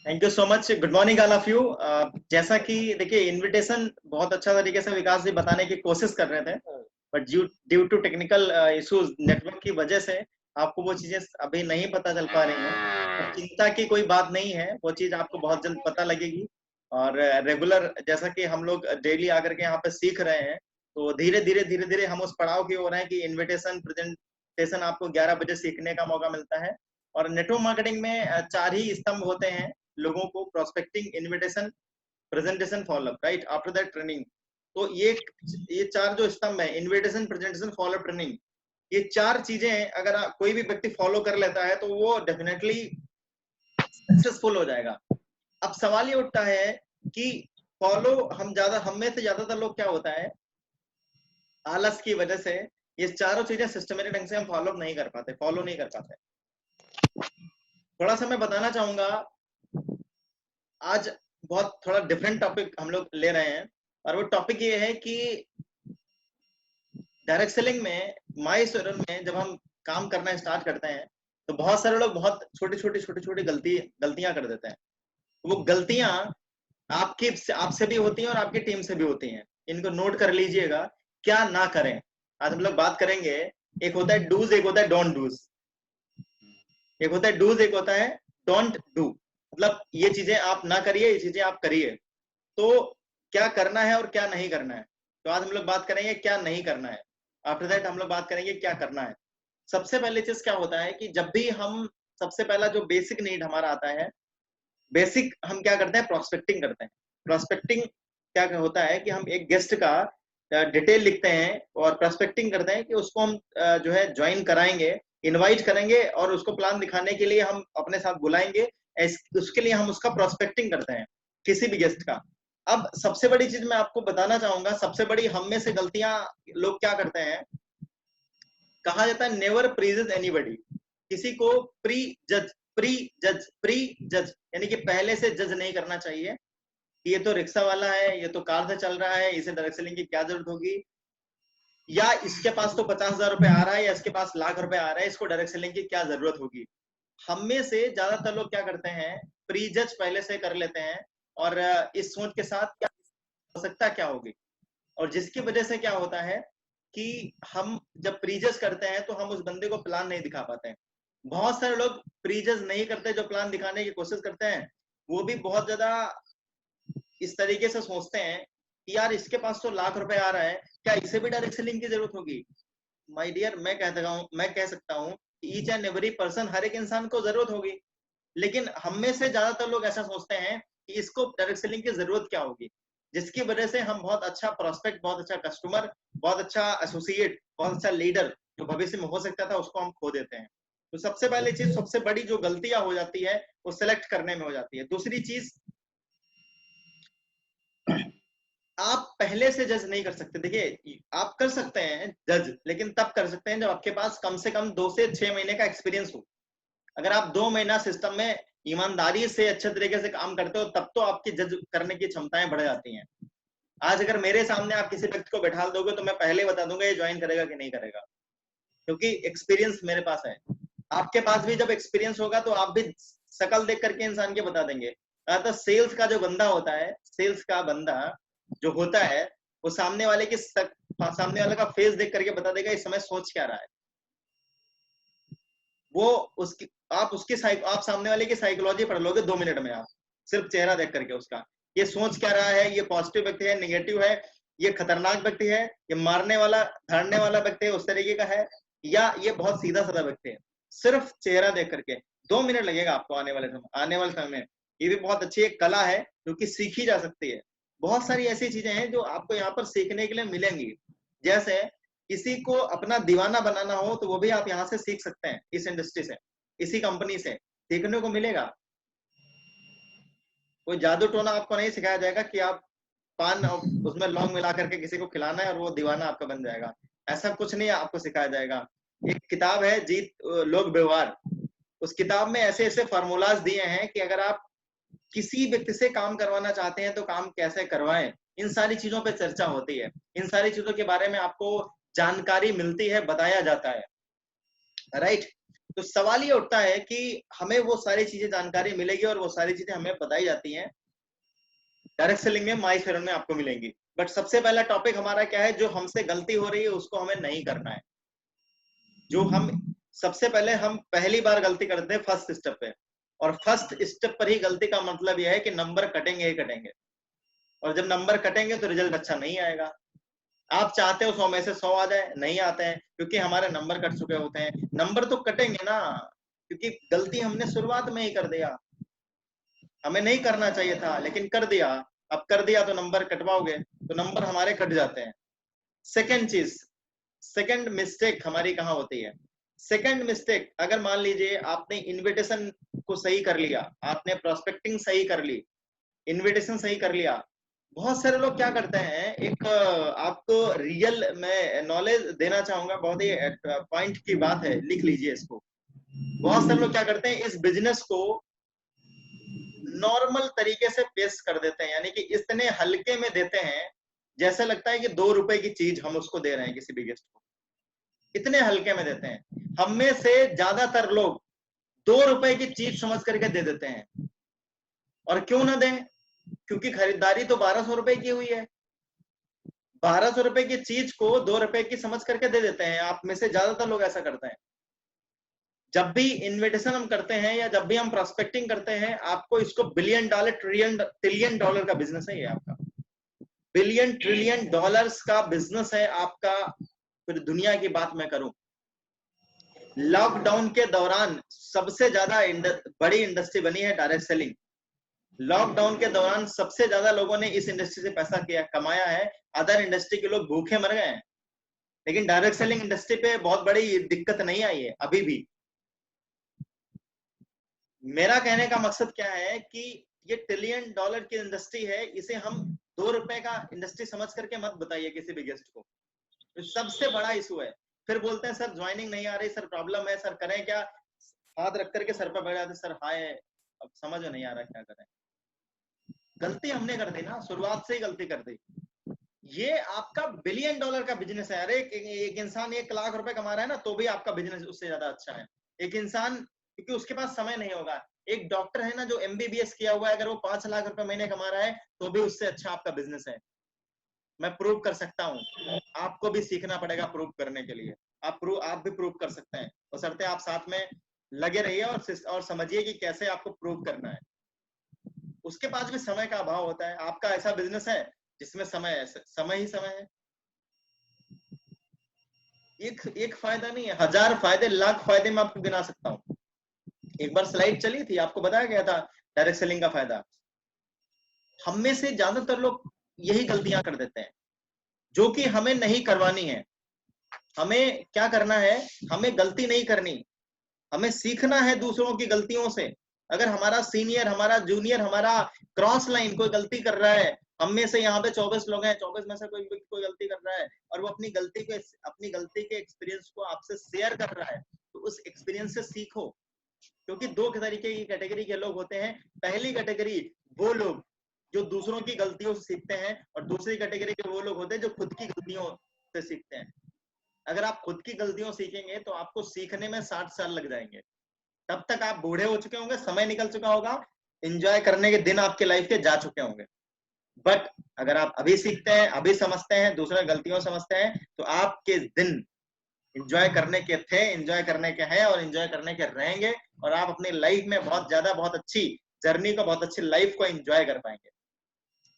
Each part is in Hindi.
Thank you so much. Good morning all of you. जैसा कि देखिए, इनविटेशन बहुत अच्छा तरीके से विकास जी बताने की कोशिश कर रहे थे, but due to technical issues, network की वजह से आपको वो चीजें अभी नहीं पता चल पा रही हैं। तो चिंता की कोई बात नहीं है, वो चीज आपको बहुत जल्द पता लगेगी। और रेगुलर जैसा कि हम लोग डेली आकर के यहाँ पे सीख रहे हैं, तो धीरे धीरे हम उस पड़ाव की ओर हैं कि इनविटेशन प्रेजेंटेशन आपको 11 बजे सीखने का मौका मिलता है। और नेटवर्क मार्केटिंग में चार ही स्तंभ होते हैं लोगों को: prospecting, invitation, presentation, follow up. Right after that training. तो ये चार जो स्तंभ है, इनविटेशन, प्रेजेंटेशन, फॉलोअप, ट्रेनिंग, ये चार चीजें अगर कोई भी व्यक्ति फॉलो कर लेता है तो वो डेफिनेटली सक्सेसफुल हो जाएगा। अब सवाल ये उठता है कि फॉलो हम में से ज्यादातर लोग क्या होता है, आलस की वजह से ये चारों चीजें सिस्टमेटिक ढंग से हम फॉलो नहीं कर पाते, फॉलो नहीं कर पाते। थोड़ा सा मैं बताना चाहूंगा, आज बहुत थोड़ा डिफरेंट टॉपिक हम लोग ले रहे हैं। और वो टॉपिक ये है कि डायरेक्ट सेलिंग में, माई स्टोर में जब हम काम करना स्टार्ट करते हैं तो बहुत सारे लोग बहुत छोटी छोटी गलतियां कर देते हैं। वो गलतियां आपकी आपसे भी होती हैं और आपकी टीम से भी होती हैं। इनको नोट कर लीजिएगा, क्या ना करें। आज हम लोग बात करेंगे, एक होता है डूज, एक होता है डोंट डूज। एक होता है डूज, एक होता है डोंट डू। मतलब ये चीजें आप ना करिए, ये चीजें आप करिए। तो क्या करना है और क्या नहीं करना है, तो आज हम लोग बात करेंगे क्या नहीं करना है। आफ्टर दैट हम लोग बात करेंगे क्या करना है। सबसे पहले चीज क्या होता है कि जब भी हम, सबसे पहला जो बेसिक नीड हमारा आता है, बेसिक हम क्या करते हैं, प्रोस्पेक्टिंग करते हैं। प्रोस्पेक्टिंग क्या होता है कि हम एक गेस्ट का डिटेल लिखते हैं और प्रोस्पेक्टिंग करते हैं कि उसको हम जो है ज्वाइन कराएंगे, इनवाइट करेंगे और उसको प्लान दिखाने के लिए हम अपने साथ बुलाएंगे। उसके लिए हम उसका प्रोस्पेक्टिंग करते हैं, किसी भी गेस्ट का। अब सबसे बड़ी चीज मैं आपको बताना चाहूंगा, सबसे बड़ी हम में से गलतियां लोग क्या करते हैं, कहा जाता है नेवर प्रीजेज एनीबडी। किसी को प्री जज प्री जज यानी कि पहले से जज नहीं करना चाहिए कि ये तो रिक्शा वाला है, ये तो कार से चल रहा है, इसे डायरेक्ट सेलिंग की क्या जरूरत होगी, या इसके पास तो 50,000 रुपए आ रहा है, या इसके पास लाख रुपए आ रहा है, इसको डायरेक्ट सेलिंग की क्या जरूरत होगी। हम में से ज्यादातर लोग क्या करते हैं, प्री जज पहले से कर लेते हैं और इस सोच के साथ क्या आवश्यकता क्या होगी। और जिसकी वजह से क्या होता है कि हम जब प्रीजस करते हैं तो हम उस बंदे को प्लान नहीं दिखा पाते हैं। बहुत सारे लोग प्रीजस नहीं करते, जो प्लान दिखाने की कोशिश करते हैं वो भी बहुत ज्यादा इस तरीके से सोचते हैं कि यार इसके पास तो लाख रुपए आ रहा है, क्या इसे भी डायरेक्ट सेलिंग की जरूरत होगी। माय डियर, मैं कह सकता हूँ ईच एंड एवरी पर्सन, हर एक इंसान को जरूरत होगी। लेकिन हम में से ज्यादातर लोग ऐसा सोचते हैं कि इसको डायरेक्ट सेलिंग की जरूरत क्या होगी, जिसकी वजह से हम बहुत अच्छा प्रोस्पेक्ट, बहुत अच्छा कस्टमर, बहुत अच्छा एसोसिएट, बहुत अच्छा लीडर जो भविष्य में हो सकता था, उसको हम खो देते हैं। तो सबसे पहली चीज, सबसे बड़ी जो गलतियां हो जाती है वो सिलेक्ट करने में हो जाती है। दूसरी चीज, आप पहले से जज नहीं कर सकते। देखिए, आप कर सकते हैं जज, लेकिन तब कर सकते हैं जब आपके पास कम से कम 2 से 6 महीने का एक्सपीरियंस हो। अगर आप 2 महीना सिस्टम में ईमानदारी से अच्छे तरीके से काम करते हो, तब तो आपकी जज करने की क्षमताएं बढ़ जाती हैं। आज अगर मेरे सामने आप किसी व्यक्ति को बैठा दोगे तो मैं पहले बता दूंगा ये ज्वाइन करेगा कि नहीं करेगा, क्योंकि एक्सपीरियंस मेरे पास है। आपके पास भी जब एक्सपीरियंस होगा तो आप भी शकल देख करके इंसान के बता देंगे। तो सेल्स का जो बंदा होता है, सेल्स का बंदा जो होता है, वो सामने वाले का फेस देख करके बता देगा इस समय सोच क्या रहा है। वो उसकी आप सामने वाले की साइकोलॉजी पढ़ लोगे 2 मिनट में, आप सिर्फ चेहरा देख करके उसका, ये सोच क्या रहा है, ये पॉजिटिव व्यक्ति है, निगेटिव है, ये खतरनाक व्यक्ति है, ये मारने वाला धाड़ने वाला व्यक्ति है, उस तरीके का है, या ये बहुत सीधा साधा व्यक्ति है। सिर्फ चेहरा देख करके 2 मिनट लगेगा आपको आने वाले समय में। ये भी बहुत अच्छी एक कला है जो कि सीखी जा सकती है। बहुत सारी ऐसी चीजें हैं जो आपको यहाँ पर सीखने के लिए मिलेंगी। जैसे किसी को अपना दीवाना बनाना हो तो वो भी आप यहाँ से सीख सकते हैं, इस इंडस्ट्री से, इसी कंपनी से सीखने को मिलेगा। कोई जादू टोना आपको नहीं सिखाया जाएगा कि आप पान और उसमें लौंग मिला करके किसी को खिलाना है और वो दीवाना आपका बन जाएगा। ऐसा कुछ नहीं आपको सिखाया जाएगा। एक किताब है जीत लोक व्यवहार, उस किताब में ऐसे ऐसे फॉर्मूलाज दिए हैं कि अगर आप किसी व्यक्ति से काम करवाना चाहते हैं तो काम कैसे करवाएं, इन सारी चीजों पे चर्चा होती है। इन सारी चीजों के बारे में आपको जानकारी मिलती है, बताया जाता है। राइट। तो सवाल ये उठता है कि हमें वो सारी चीजें जानकारी मिलेगी और वो सारी चीजें हमें बताई जाती हैं डायरेक्ट सेलिंग में, माई फेयर में आपको मिलेंगी। बट सबसे पहला टॉपिक हमारा क्या है, जो हमसे गलती हो रही है उसको हमें नहीं करना है। जो हम सबसे पहले हम पहली बार गलती करते हैं फर्स्ट स्टेप पे, और फर्स्ट स्टेप पर ही गलती का मतलब यह है कि नंबर कटेंगे ही कटेंगे, और जब नंबर कटेंगे तो रिजल्ट अच्छा नहीं आएगा। आप चाहते हो 100 में से 100 आ जाए, नहीं आते हैं क्योंकि हमारे नंबर कट चुके होते हैं। नंबर तो कटेंगे ना, क्योंकि गलती हमने शुरुआत में ही कर दिया, हमें नहीं करना चाहिए था लेकिन कर दिया। अब कर दिया तो नंबर कटवाओगे तो नंबर हमारे कट जाते हैं। सेकंड चीज, सेकंड मिस्टेक हमारी कहाँ होती है? सेकंड मिस्टेक, अगर मान लीजिए आपने इनविटेशन को सही कर लिया, आपने प्रोस्पेक्टिंग सही कर ली, इनविटेशन सही कर लिया। बहुत सारे लोग क्या करते हैं, एक आपको रियल मैं नॉलेज देना चाहूंगा, बहुत ही पॉइंट की बात है, लिख लीजिए इसको। बहुत सारे लोग क्या करते हैं, इस बिजनेस को नॉर्मल तरीके से पेश कर देते हैं, यानी कि इतने हल्के में देते हैं जैसे लगता है कि 2 रुपए की चीज हम उसको दे रहे हैं किसी भी गेस्ट को, इतने हल्के में देते हैं। हम में से ज्यादातर लोग 2 रुपए की चीज समझ करके दे देते हैं। और क्यों ना दें? क्योंकि खरीदारी तो 1200 रुपए की हुई है। 1200 रुपए की चीज को 2 रुपए की समझ करके दे देते हैं। आप में से ज्यादातर लोग ऐसा करते हैं। जब भी इन्विटेशन हम करते हैं या जब भी हम प्रोस्पेक्टिंग करते हैं, आपको इसको बिलियन डॉलर ट्रिलियन डॉलर का बिजनेस है ये आपका, बिलियन ट्रिलियन डॉलर्स का बिजनेस है आपका। फिर दुनिया की बात मैं करूं, लॉकडाउन के दौरान सबसे ज्यादा बड़ी इंडस्ट्री बनी है डायरेक्ट सेलिंग। लॉकडाउन के दौरान सबसे ज्यादा लोगों ने इस इंडस्ट्री से पैसा किया कमाया है। अदर इंडस्ट्री के लोग भूखे मर गए हैं, लेकिन डायरेक्ट सेलिंग इंडस्ट्री पे बहुत बड़ी दिक्कत नहीं आई है अभी भी। मेरा कहने का मकसद क्या है कि ये ट्रिलियन डॉलर की इंडस्ट्री है, इसे हम 2 रुपए का इंडस्ट्री समझ करके मत बताइए किसी भी गेस्ट को। तो सबसे बड़ा इशू है। फिर बोलते हैं सर ज्वाइनिंग नहीं आ रही, सर प्रॉब्लम है, सर करें क्या? हाथ रख करके सर पर बैठ जाते, सर हाय अब समझ में नहीं आ रहा क्या करें। गलती हमने कर दी ना, शुरुआत से ही गलती कर दी। ये आपका बिलियन डॉलर का बिजनेस है। अरे एक इंसान 1 लाख रुपए कमा रहा है ना, तो भी आपका बिजनेस उससे ज्यादा अच्छा है। एक इंसान, क्योंकि उसके पास समय नहीं होगा। एक डॉक्टर है ना जो एमबीबीएस किया हुआ है, अगर वो 5 लाख रुपए महीने कमा रहा है तो भी उससे अच्छा आपका बिजनेस है। मैं प्रूव कर सकता हूँ। आपको भी सीखना पड़ेगा प्रूव करने के लिए। आप भी प्रूव कर सकते हैं, बशर्ते आप साथ में लगे रहिए और समझिए कि कैसे आपको प्रूव करना है। उसके पास भी समय का अभाव होता है। आपका ऐसा बिजनेस है जिसमें समय ही समय है। एक फायदा नहीं है, 1000 फायदे, लाख फायदे मैं आपको गिना सकता हूँ। एक बार स्लाइड चली थी, आपको बताया गया था डायरेक्ट सेलिंग का फायदा। हम में से ज्यादातर लोग यही गलतियां कर देते हैं जो कि हमें नहीं करवानी है। हमें क्या करना है, हमें गलती नहीं करनी, हमें सीखना है दूसरों की गलतियों से। अगर हमारा सीनियर, हमारा जूनियर, हमारा क्रॉस लाइन कोई गलती कर रहा है, हम में से यहाँ पे 24 लोग हैं, 24 में से कोई गलती कर रहा है और वो अपनी गलती के एक्सपीरियंस को आपसे शेयर कर रहा है, तो उस एक्सपीरियंस से सीखो। क्योंकि 2 तरीके की कैटेगरी के लोग होते हैं। पहली कैटेगरी वो लोग जो दूसरों की गलतियों से सीखते हैं, और दूसरी कैटेगरी के वो लोग होते हैं जो खुद की गलतियों से सीखते हैं। अगर आप खुद की गलतियों सीखेंगे तो आपको सीखने में 60 साल लग जाएंगे। तब तक आप बूढ़े हो चुके होंगे, समय निकल चुका होगा, एंजॉय करने के दिन आपके लाइफ के जा चुके होंगे। बट अगर आप अभी सीखते हैं, अभी समझते हैं, दूसरे गलतियों समझते हैं, तो आपके दिन एंजॉय करने के थे, एंजॉय करने के हैं और एंजॉय करने के रहेंगे। और आप अपनी लाइफ में बहुत अच्छी जर्नी को, बहुत अच्छी लाइफ को एंजॉय कर पाएंगे।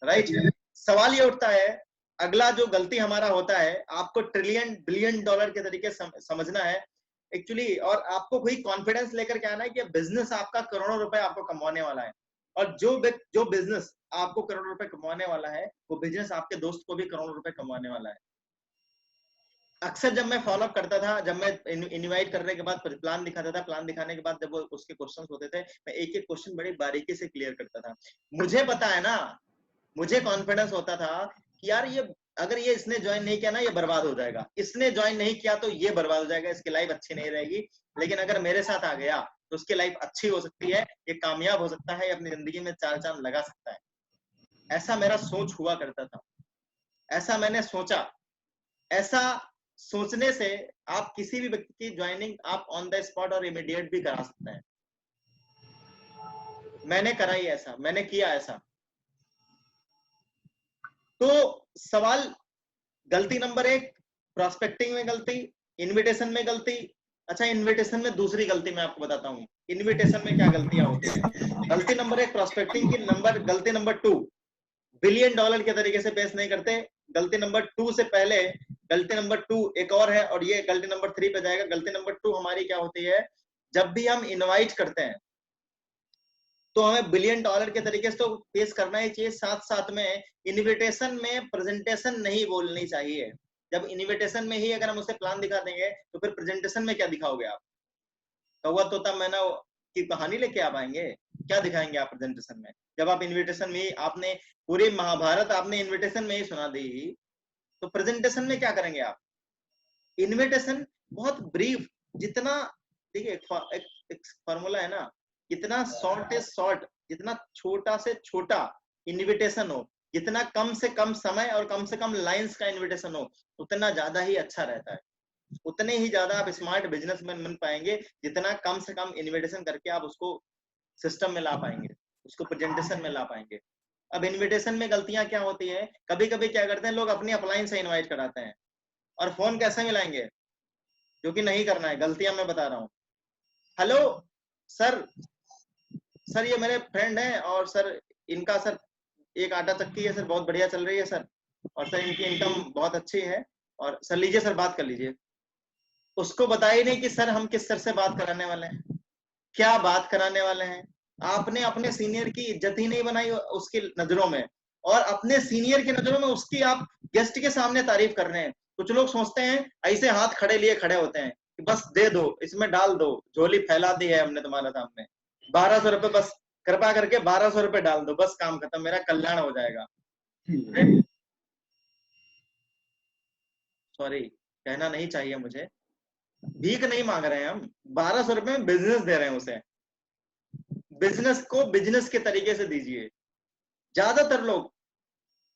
राइट? सवाल ये उठता है, अगला जो गलती हमारा होता है, आपको ट्रिलियन बिलियन डॉलर के तरीके समझना है एक्चुअली, और आपको कोई कॉन्फिडेंस लेकर के आना है कि बिजनेस आपका करोड़ों रुपए आपको कमाने वाला है। और जो बिजनेस आपको करोड़ों रुपए कमाने वाला है, वो बिजनेस आपके दोस्त को भी करोड़ों रुपए कमाने वाला है। अक्सर जब मैं फॉलो अप करता था, जब मैं इनवाइट करने के बाद प्लान दिखाता था, प्लान दिखाने के बाद जब वो उसके क्वेश्चंस होते थे, मैं एक एक क्वेश्चन बड़ी बारीकी से क्लियर करता था। मुझे पता है ना, मुझे कॉन्फिडेंस होता था कि यार ये अगर ये इसने ज्वाइन नहीं किया ना, ये बर्बाद हो जाएगा, इसने ज्वाइन नहीं किया तो ये बर्बाद हो जाएगा, इसकी लाइफ अच्छी नहीं रहेगी। लेकिन अगर मेरे साथ आ गया तो उसकी लाइफ अच्छी हो सकती है, ये कामयाब हो सकता है, अपनी जिंदगी में 4 चांद लगा सकता है। ऐसा मेरा सोच हुआ करता था, ऐसा मैंने सोचा, ऐसा सोचने से आप किसी भी व्यक्ति की ज्वाइनिंग आप ऑन द स्पॉट और इमीडिएट भी करा सकते हैं। मैंने कराई ऐसा, मैंने किया ऐसा। तो सवाल, गलती नंबर 1 प्रोस्पेक्टिंग में गलती, इनविटेशन में गलती। अच्छा, इनविटेशन में दूसरी गलती मैं आपको बताता हूँ, इनविटेशन में क्या गलतियां होती हैं। गलती नंबर 1 प्रोस्पेक्टिंग की, गलती नंबर 2 बिलियन डॉलर के तरीके से पेश नहीं करते। गलती नंबर 2 से पहले गलती नंबर 2 एक और है, और ये गलती नंबर 3 पे जाएगा। गलती नंबर 2 हमारी क्या होती है, जब भी हम इनवाइट करते हैं तो हमें बिलियन डॉलर के तरीके से तो पेश करना ही चाहिए, साथ साथ में इनविटेशन में प्रेजेंटेशन नहीं बोलनी चाहिए। जब इनविटेशन में ही अगर हम उसे प्लान दिखा देंगे तो फिर प्रेजेंटेशन में क्या दिखाओगे आप? कौवा तोता मैना की कहानी लेके आ पाएंगे? क्या दिखाएंगे आप प्रेजेंटेशन में? जब आप इनविटेशन में ही, आपने पूरी महाभारत आपने इनविटेशन में ही सुना दी, तो प्रेजेंटेशन में क्या करेंगे आप? इनविटेशन बहुत ब्रीफ, जितना, देखिए एक फॉर्मूला है ना, जितना शॉर्ट इज शॉर्ट, जितना छोटा से छोटा इनविटेशन हो, जितना कम से कम समय और कम से कम लाइंस का इनविटेशन हो, उतना ज्यादा ही अच्छा रहता है। उतने ही ज्यादा आप स्मार्ट बिजनेसमैन बन पाएंगे, जितना कम से कम इनविटेशन करके आप उसको सिस्टम में ला पाएंगे, उसको प्रेजेंटेशन में ला पाएंगे। अब इनविटेशन में गलतियां क्या होती है, कभी कभी क्या करते हैं लोग, अपनी अपलाइन से इनवाइट कराते हैं, और फोन कैसे मिलाएंगे, जो कि नहीं करना है। गलतियां मैं बता रहा हूँ। हेलो सर, सर ये मेरे फ्रेंड हैं, और सर इनका सर एक आटा चक्की है सर, बहुत बढ़िया चल रही है सर, और सर इनकी इनकम बहुत अच्छी है, और सर लीजिए सर बात कर लीजिए। उसको बताया ही नहीं कि सर हम किस सर से बात कराने वाले हैं, क्या बात कराने वाले हैं। आपने अपने सीनियर की इज्जत ही नहीं बनाई उसकी नजरों में, और अपने सीनियर की नजरों में उसकी आप गेस्ट के सामने तारीफ कर रहे हैं। कुछ लोग सोचते हैं, ऐसे हाथ खड़े लिए खड़े होते हैं कि बस दे दो, इसमें डाल दो, झोली फैला दी है हमने तुम्हारे सामने, 1200 रुपए बस, कृपा करके 1200 रुपए डाल दो, बस काम खत्म, मेरा कल्याण हो जाएगा। सॉरी, कहना नहीं चाहिए मुझे, भीख नहीं मांग रहे हैं हम, 1200 रुपए में बिजनेस दे रहे हैं उसे। बिजनेस को बिजनेस के तरीके से दीजिए। ज्यादातर लोग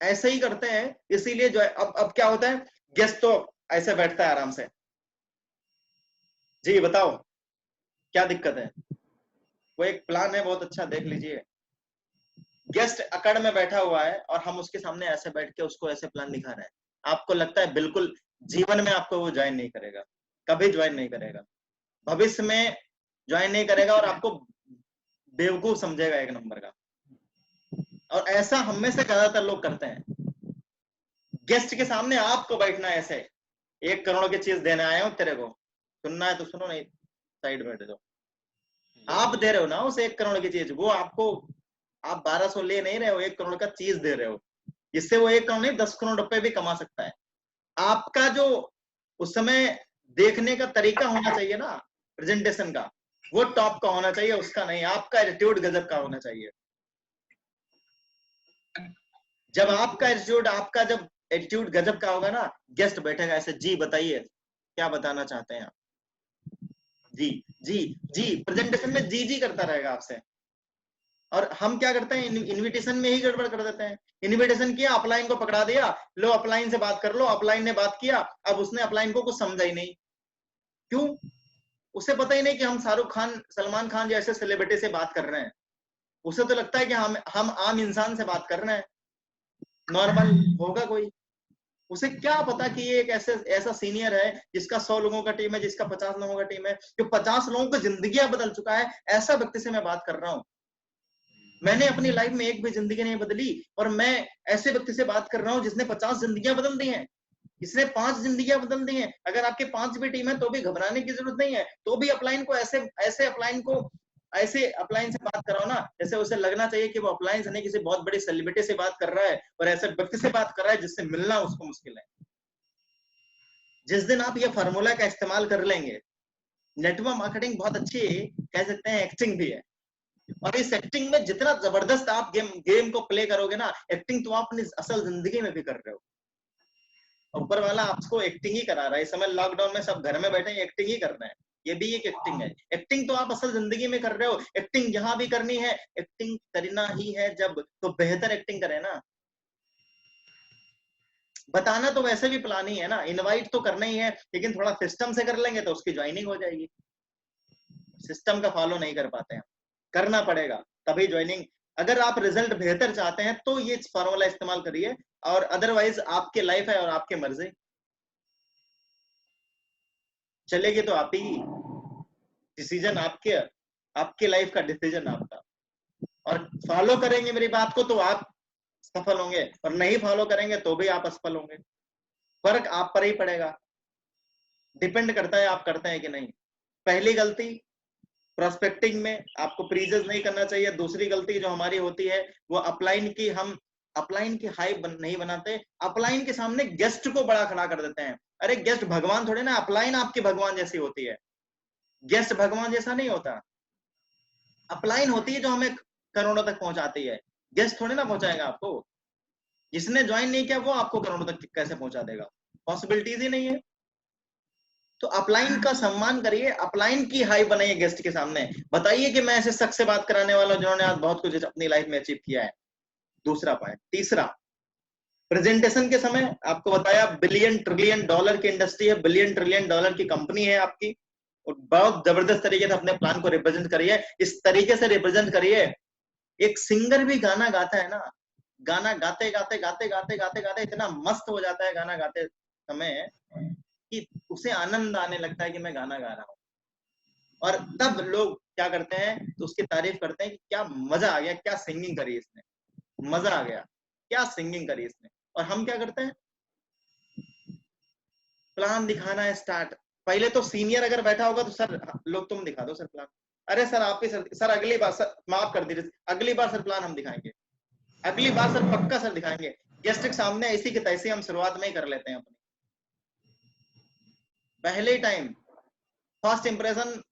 ऐसे ही करते हैं, इसीलिए जो है, अब क्या होता है, गेस्ट तो ऐसे बैठता है आराम से, जी बताओ क्या दिक्कत है, वो एक प्लान है बहुत अच्छा, देख लीजिए। गेस्ट अकड़ में बैठा हुआ है और हम उसके सामने ऐसे बैठ के उसको ऐसे प्लान दिखा रहे हैं, आपको लगता है बिल्कुल जीवन में आपको वो ज्वाइन नहीं करेगा, कभी ज्वाइन नहीं करेगा, भविष्य में ज्वाइन नहीं करेगा, और आपको बेवकूफ समझेगा एक नंबर का। और ऐसा हम में से ज्यादातर लोग करते हैं। गेस्ट के सामने आपको बैठना है ऐसे, 1 करोड़ की चीज देने आए हो तेरे को, सुनना है तो सुनो, नहीं साइड बैठ दो। आप दे रहे हो ना उसे 1 करोड़ की चीज, वो आपको, आप 1200 ले नहीं रहे हो, 1 करोड़ का चीज दे रहे हो, जिससे वो 1 करोड़ नहीं 10 करोड़ रुपए भी कमा सकता है। आपका जो उस समय देखने का तरीका होना चाहिए ना, प्रेजेंटेशन का, वो टॉप का होना चाहिए, उसका नहीं। आपका एटीट्यूड गजब का होना चाहिए। जब आपका एटीट्यूड गजब का होगा ना, गेस्ट बैठेगा ऐसे, जी बताइए क्या बताना चाहते हैं आप, जी जी जी, प्रेजेंटेशन में जी जी करता रहेगा आपसे। और हम क्या करते हैं, इनविटेशन में ही गड़बड़ कर देते हैं। इनविटेशन किया, अपलाइन को पकड़ा दिया, लो अपलाइन से बात कर लो, अपलाइन ने बात किया, अब उसने अपलाइन को कुछ समझा ही नहीं। क्यों? उसे पता ही नहीं कि हम शाहरुख खान, सलमान खान जैसे सेलिब्रिटी से बात कर रहे हैं। उसे तो लगता है कि हम आम इंसान से बात कर रहे हैं, नॉर्मल होगा कोई। उसे क्या पता कि ये एक ऐसा सीनियर है जिसका 100 लोगों का टीम है, जिसका 50 लोगों का टीम है, जो 50 लोगों की जिंदगियां बदल चुका है, ऐसा व्यक्ति से मैं बात कर रहा हूँ। मैंने अपनी लाइफ में एक भी जिंदगी नहीं बदली, और मैं ऐसे व्यक्ति से बात कर रहा हूँ जिसने 50 जिंदगियां बदल दी हैं, इसने 5 जिंदगियां बदल दी हैं। अगर आपके 5 भी टीम है तो भी घबराने की जरूरत नहीं है, तो भी अपलाइन को ऐसे अपलाइन से बात कराओ ना, जैसे उसे लगना चाहिए कि वो अपलाइन से नहीं, किसी बहुत बड़ी सेलिब्रिटी से बात कर रहा है, और ऐसे व्यक्ति से बात कर रहा है जिससे मिलना उसको मुश्किल है। जिस दिन आप ये फार्मूला का इस्तेमाल कर लेंगे, नेटवर्क मार्केटिंग बहुत अच्छी, कह सकते हैं एक्टिंग भी है, और इस एक्टिंग में जितना जबरदस्त आप गेम को प्ले करोगे ना, एक्टिंग तो आप अपनी असल जिंदगी में भी कर रहे हो। ऊपर वाला आपको एक्टिंग ही करा रहा है। इस समय लॉकडाउन में सब घर में बैठे एक्टिंग ही कर रहे हैं, ये भी एक एक्टिंग है। एक्टिंग तो आप असल जिंदगी में कर रहे हो। एक्टिंग जहां भी करनी है, एक्टिंग करना ही है जब, तो बेहतर एक्टिंग करें ना। बताना तो वैसे भी प्लान ही है ना, इनवाइट तो करना ही है, लेकिन थोड़ा सिस्टम से कर लेंगे तो उसकी ज्वाइनिंग हो जाएगी। सिस्टम का फॉलो नहीं कर पाते हैं, करना पड़ेगा तभी ज्वाइनिंग। अगर आप रिजल्ट बेहतर चाहते हैं तो ये फॉर्मूला इस्तेमाल करिए, और अदरवाइज आपकी लाइफ है और आपके मर्जी, चलेगी तो आप ही, डिसीजन आपके, आपके लाइफ का डिसीजन आपका। और फॉलो करेंगे मेरी बात को तो आप सफल होंगे, और नहीं फॉलो करेंगे तो भी आप असफल होंगे। फर्क आप पर ही पड़ेगा, डिपेंड करता है आप करते हैं कि नहीं। पहली गलती प्रोस्पेक्टिंग में आपको प्रीजज नहीं करना चाहिए। दूसरी गलती जो हमारी होती है वो अपलाइन की, हम अपलाइन की हाइप नहीं बनाते, अपलाइन के सामने गेस्ट को बड़ा खड़ा कर देते हैं। अरे गेस्ट भगवान थोड़े ना, अपलाइन आपकी भगवान जैसी होती है, गेस्ट भगवान जैसा नहीं होता। अपलाइन होती है जो हमें करोड़ों तक पहुंचाती है, गेस्ट थोड़े ना पहुंचाएगा आपको। जिसने ज्वाइन नहीं किया वो आपको करोड़ों तक कैसे पहुंचा देगा, पॉसिबिलिटीज ही नहीं है। तो अपलाइन का सम्मान करिए, अपलाइन की हाई बनाइए गेस्ट के सामने, बताइए कि मैं ऐसे शख्स से बात कराने वाला हूं जिन्होंने आज बहुत कुछ अपनी लाइफ में अचीव किया है। दूसरा पॉइंट। तीसरा, प्रेजेंटेशन के समय आपको बताया बिलियन ट्रिलियन डॉलर की इंडस्ट्री है, बिलियन ट्रिलियन डॉलर की कंपनी है आपकी, और बहुत जबरदस्त तरीके से अपने प्लान को रिप्रेजेंट करिए। इस तरीके से रिप्रेजेंट करिए, एक सिंगर भी गाना गाता है ना, गाना गाते गाते गाते गाते गाते गाते इतना मस्त हो जाता है गाना गाते समय कि उसे आनंद आने लगता है कि मैं गाना गा रहा हूँ। और तब लोग क्या करते हैं, तो उसकी तारीफ करते हैं कि क्या मजा आ गया, क्या सिंगिंग करी इसने, मजा आ गया, क्या सिंगिंग करी इसने। और हम क्या करते हैं, प्लान दिखाना है स्टार्ट। पहले तो सीनियर अगर बैठा होगा तो सर लोग तुम दिखा दो सर प्लान, अरे सर आप ही सर अगली बार सर माफ कर दीजिए, अगली बार सर प्लान हम दिखाएंगे, अगली बार सर पक्का सर दिखाएंगे। गेस्ट के सामने ऐसी की तैसी हम शुरुआत में ही कर लेते हैं अपनी, पहले टाइम। फर्स्ट इंप्रेशन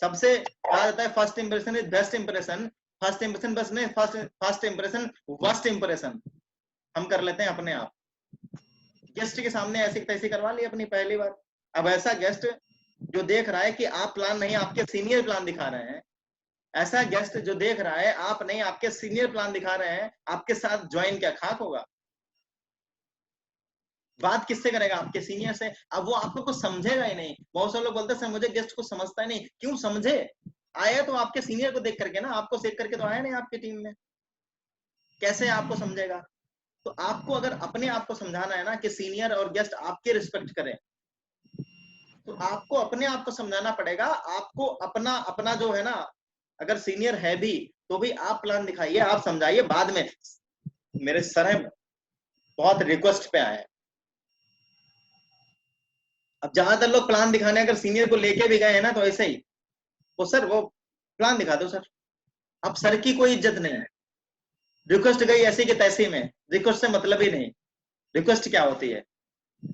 सबसे कहा जाता है, first impression is best impression. First impression बस नहीं, first first impression worst impression हम कर लेते हैं अपने आप। गेस्ट के सामने ऐसी तैसी करवा ली अपनी पहली बार। अब ऐसा गेस्ट जो देख रहा है कि आप प्लान नहीं आपके सीनियर प्लान दिखा रहे हैं, ऐसा गेस्ट जो देख रहा है आप नहीं आपके सीनियर प्लान दिखा रहे हैं, आपके साथ ज्वाइन क्या खाक होगा। बात किससे करेगा, आपके सीनियर से। अब वो आपको कुछ समझेगा ही नहीं। बहुत सारे लोग बोलते हैं सर मुझे गेस्ट को समझता ही नहीं, क्यों समझे, आया तो आपके सीनियर को देख करके ना, आपको देख करके तो आया नहीं आपकी टीम में, कैसे आपको समझेगा। तो आपको अगर अपने आप को समझाना है ना कि सीनियर और गेस्ट आपके रिस्पेक्ट करें, तो आपको अपने आप को समझाना पड़ेगा। आपको अपना अपना जो है ना, अगर सीनियर है भी तो भी आप प्लान दिखाइए, आप समझाइए। बाद में मेरे सर है बहुत रिक्वेस्ट पे आए हैं, अब ज्यादातर लोग प्लान दिखाने अगर सीनियर को लेके भी गए हैं ना तो ऐसे ही, वो सर वो प्लान दिखा दो सर। अब सर की कोई इज्जत नहीं, रिक्वेस्ट गई ऐसी कि तैसी में, रिक्वेस्ट से मतलब ही नहीं, रिक्वेस्ट क्या होती है।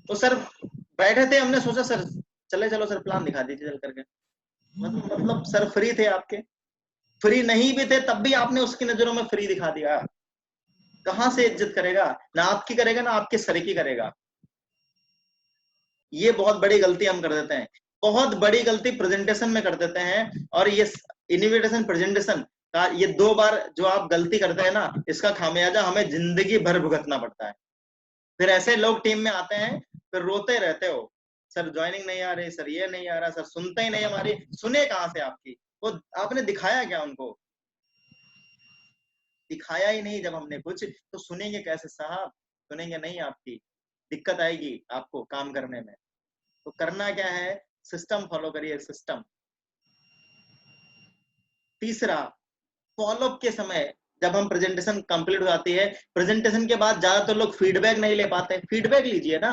तो सर बैठे थे, हमने सोचा सर चले चलो सर प्लान दिखा दीजिए चल करके, मतलब सर फ्री थे आपके, फ्री नहीं भी थे तब भी आपने उसकी नजरों में फ्री दिखा दिया। कहां से इज्जत करेगा, ना आपकी करेगा ना आपके सर की करेगा। ये बहुत बड़ी गलती हम कर देते हैं, बहुत बड़ी गलती प्रेजेंटेशन में कर देते हैं। और ये इनविटेशन प्रेजेंटेशन का ये 2 बार जो आप गलती करते हैं ना, इसका खामियाजा हमें जिंदगी भर भुगतना पड़ता है। फिर ऐसे लोग टीम में आते हैं, फिर रोते रहते हो, सर ज्वाइनिंग नहीं आ रही, सर ये नहीं आ रहा, सर सुनते ही नहीं हमारी। सुने कहां से आपकी, वो आपने दिखाया क्या उनको, दिखाया ही नहीं। जब हमने कुछ तो सुनेंगे कैसे साहब, सुनेंगे नहीं आपकी, दिक्कत आएगी आपको काम करने में। तो करना क्या है, सिस्टम फॉलो करिए, सिस्टम। तीसरा, फॉलोअप के समय जब हम प्रेजेंटेशन कंप्लीट हो जाती है, प्रेजेंटेशन के बाद ज्यादातर लोग फीडबैक नहीं ले पाते। फीडबैक लीजिए ना,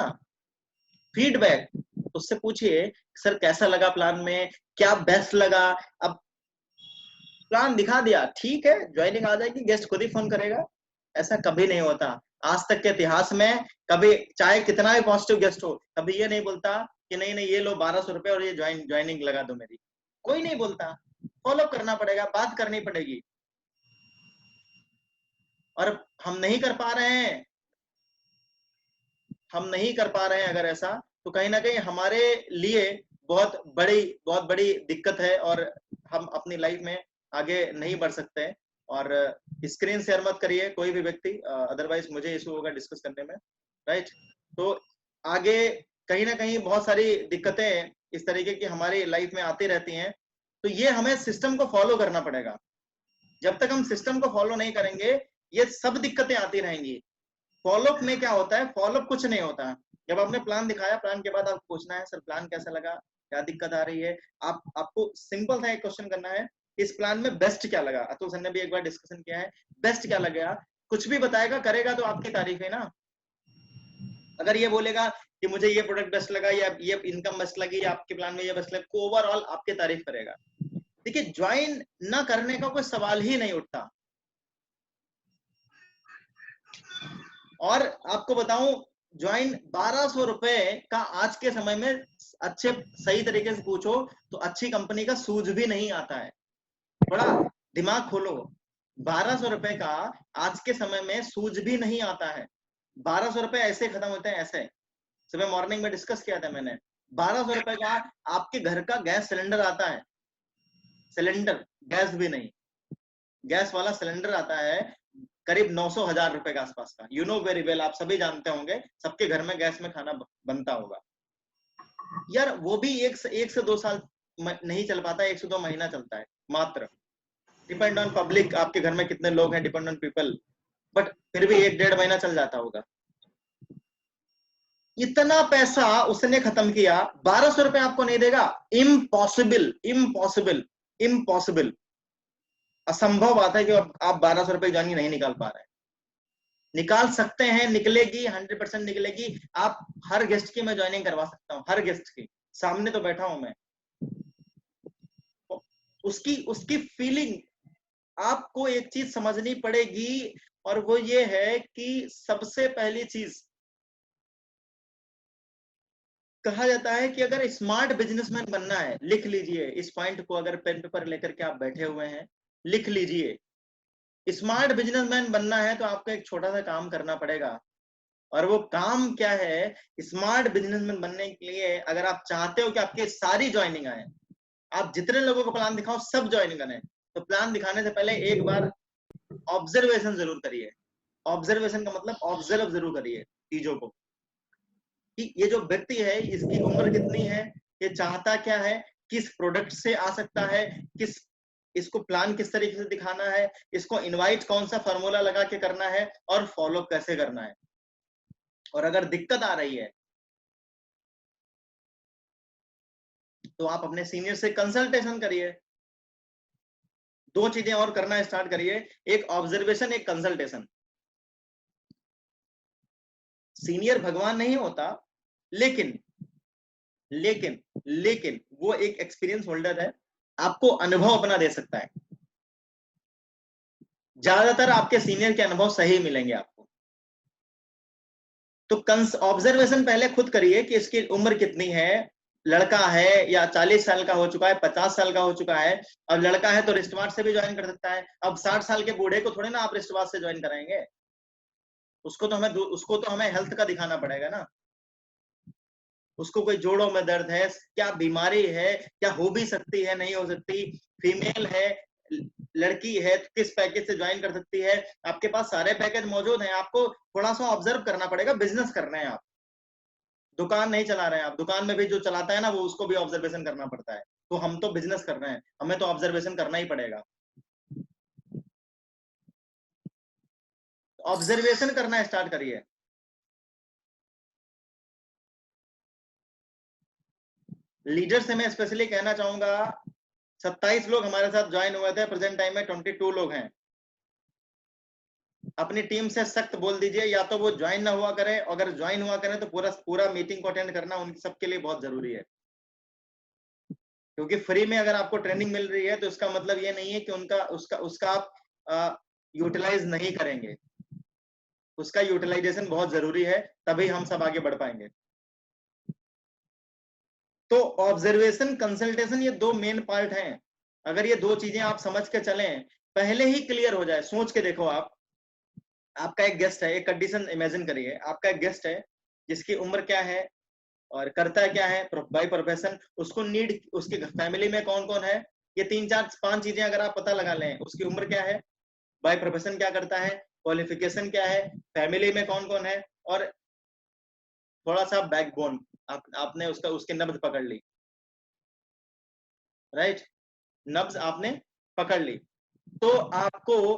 फीडबैक उससे पूछिए सर कैसा लगा प्लान में, क्या बेस्ट लगा। अब प्लान दिखा दिया ठीक है, ज्वाइनिंग आ जाएगी, गेस्ट खुद ही फोन करेगा। ऐसा कभी नहीं होता आज तक के इतिहास में। कभी चाहे कितना भी पॉजिटिव गेस्ट हो, कभी ये नहीं बोलता कि नहीं नहीं ये लो 1200 रुपए और ये ज्वाइनिंग लगा दो मेरी, कोई नहीं बोलता। फॉलो करना पड़ेगा, बात करनी पड़ेगी। और हम नहीं कर पा रहे हैं, हम नहीं कर पा रहे हैं अगर ऐसा, तो कहीं ना कहीं हमारे लिए बहुत बड़ी दिक्कत है, और हम अपनी लाइफ में आगे नहीं बढ़ सकते हैं। और स्क्रीन शेयर मत करिए कोई भी व्यक्ति, अदरवाइज मुझे इशू होगा डिस्कस करने में, राइट। तो आगे कहीं ना कहीं बहुत सारी दिक्कतें इस तरीके की हमारी लाइफ में आती रहती हैं। तो ये हमें सिस्टम को फॉलो करना पड़ेगा। जब तक हम सिस्टम को फॉलो नहीं करेंगे ये सब दिक्कतें आती रहेंगी। फॉलोअप में क्या होता है, फॉलोअप कुछ नहीं होता। जब आपने प्लान दिखाया, प्लान के बाद आपको पूछना है सर प्लान कैसा लगा, क्या दिक्कत आ रही है। आपको सिंपल सा एक क्वेश्चन करना है, इस प्लान में बेस्ट क्या लगा। अतुल सर ने भी एक बार डिस्कशन किया है, बेस्ट क्या लगा। कुछ भी बताएगा करेगा तो आपकी तारीफ है ना। अगर ये बोलेगा कि मुझे ये प्रोडक्ट बेस्ट लगा या ये इनकम बेस्ट लगी या आपके प्लान में ये बेस्ट लगा, तो ओवरऑल आपकी तारीफ करेगा। देखिए ज्वाइन ना करने का कोई सवाल ही नहीं उठता। और आपको बताऊं, ज्वाइन 1200 रुपए का आज के समय में अच्छे सही तरीके से पूछो तो अच्छी कंपनी का सूझ भी नहीं आता है। बड़ा दिमाग खोलो, 1200 रुपए का आज के समय में सूझ भी नहीं आता है। 1200 रुपए ऐसे खत्म होते हैं ऐसे। सुबह मॉर्निंग में डिस्कस किया था मैंने, 1200 रुपए का आपके घर का गैस सिलेंडर आता है। सिलेंडर, गैस भी नहीं, गैस वाला सिलेंडर आता है करीब 900,000 रुपए के आसपास का। यू नो वेरी वेल, आप सभी जानते होंगे, सबके घर में गैस में खाना बनता होगा। यार वो भी एक से 2 साल नहीं चल पाता, 1 से 2 महीना चलता है मात्र। डिपेंड ऑन पब्लिक, आपके घर में कितने लोग हैं, डिपेंड ऑन पीपल, बट फिर भी 1-1.5 महीना चल जाता होगा। इतना पैसा उसने खत्म किया, 1200 रुपए आपको नहीं देगा। इम्पॉसिबल, इम्पॉसिबल, इम्पॉसिबल, असंभव बात है कि आप 1200 रुपए की ज्वाइनिंग नहीं निकाल पा रहे हैं। निकाल सकते हैं, निकलेगी, 100% निकलेगी। आप हर गेस्ट की मैं ज्वाइनिंग करवा सकता हूँ, हर गेस्ट की, सामने तो बैठा हूं मैं। उसकी उसकी फीलिंग आपको एक चीज समझनी पड़ेगी, और वो ये है कि सबसे पहली चीज कहा जाता है कि अगर स्मार्ट बिजनेसमैन बनना है, लिख लीजिए इस पॉइंट को, अगर पेन पेपर लेकर के आप बैठे हुए हैं लिख लीजिए। स्मार्ट बिजनेसमैन बनना है तो आपको एक छोटा सा काम करना पड़ेगा, और वो काम क्या है। स्मार्ट बिजनेसमैन बनने के लिए अगर आप चाहते हो कि आपकी सारी ज्वाइनिंग आए, आप जितने लोगों को प्लान दिखाओ सब ज्वाइनिंग करें, तो प्लान दिखाने से पहले एक बार ऑब्जर्वेशन जरूर करिए। ऑब्जर्वेशन का मतलब ऑब्जर्व जरूर करिए चीजों को, कि ये जो व्यक्ति है इसकी उम्र कितनी है, ये चाहता क्या है, किस प्रोडक्ट से आ सकता है, किस इसको प्लान किस तरीके से दिखाना है, इसको इनवाइट कौन सा फॉर्मूला लगा के करना है, और फॉलो कैसे करना है। और अगर दिक्कत आ रही है तो आप अपने सीनियर से कंसल्टेशन करिए। 2 चीजें और करना स्टार्ट करिए, एक ऑब्जर्वेशन, एक कंसल्टेशन। सीनियर भगवान नहीं होता, लेकिन लेकिन लेकिन वो एक एक्सपीरियंस होल्डर है, आपको अनुभव अपना दे सकता है। ज्यादातर आपके सीनियर के अनुभव सही मिलेंगे आपको। तो ऑब्जर्वेशन पहले खुद करिए कि इसकी उम्र कितनी है, लड़का है या 40 साल का हो चुका है, 50 साल का हो चुका है। अब लड़का है तो रिस्टवार्ड से भी ज्वाइन कर सकता है। अब 60 साल के बूढ़े को थोड़े ना आप रिस्टवार्ड से ज्वाइन कराएंगे, उसको तो हमें हेल्थ का दिखाना पड़ेगा ना। उसको कोई जोड़ों में दर्द है, क्या बीमारी है, क्या हो भी सकती है, नहीं हो सकती, फीमेल है, लड़की है, किस पैकेज से ज्वाइन कर सकती है। आपके पास सारे पैकेज मौजूद हैं, आपको थोड़ा सा ऑब्जर्व करना पड़ेगा। बिजनेस कर रहे हैं आप, दुकान नहीं चला रहे हैं आप। दुकान में भी जो चलाता है ना, वो उसको भी ऑब्जर्वेशन करना पड़ता है। तो हम तो बिजनेस कर रहे हैं, हमें तो ऑब्जर्वेशन करना ही पड़ेगा। ऑब्जर्वेशन करना स्टार्ट करिए। लीडर से मैं स्पेशली कहना चाहूंगा, 27 लोग हमारे साथ ज्वाइन हुए थे, प्रेजेंट टाइम में 22 लोग हैं। अपनी टीम से सख्त बोल दीजिए, या तो वो ज्वाइन ना हुआ करे, अगर ज्वाइन हुआ करें तो पूरा पूरा मीटिंग को अटेंड करना उन सबके लिए बहुत जरूरी है। क्योंकि फ्री में अगर आपको ट्रेनिंग मिल रही है तो इसका मतलब ये नहीं है कि उनका उसका उसका आप यूटिलाइज नहीं करेंगे। उसका यूटिलाइजेशन बहुत जरूरी है, तभी हम सब आगे बढ़ पाएंगे। तो ऑब्जर्वेशन, कंसल्टेशन, ये 2 मेन पार्ट हैं। अगर ये 2 चीजें आप समझ के चलें, पहले ही क्लियर हो जाए। सोच के देखो, आप आपका एक गेस्ट है, एक कंडीशन इमेजिन करिए, आपका एक गेस्ट है जिसकी उम्र क्या है और करता क्या है बाय प्रोफेशन, उसको नीड, उसके फैमिली में कौन कौन है, ये 3-4-5 चीजें अगर आप पता लगा लें, उसकी उम्र क्या है, बाय प्रोफेशन क्या करता है, क्वालिफिकेशन क्या है, फैमिली में कौन कौन है, और थोड़ा सा बैकबोन, आपने उसके नब्ज पकड़ ली, राइट, नब्ज आपने पकड़ ली, तो आपको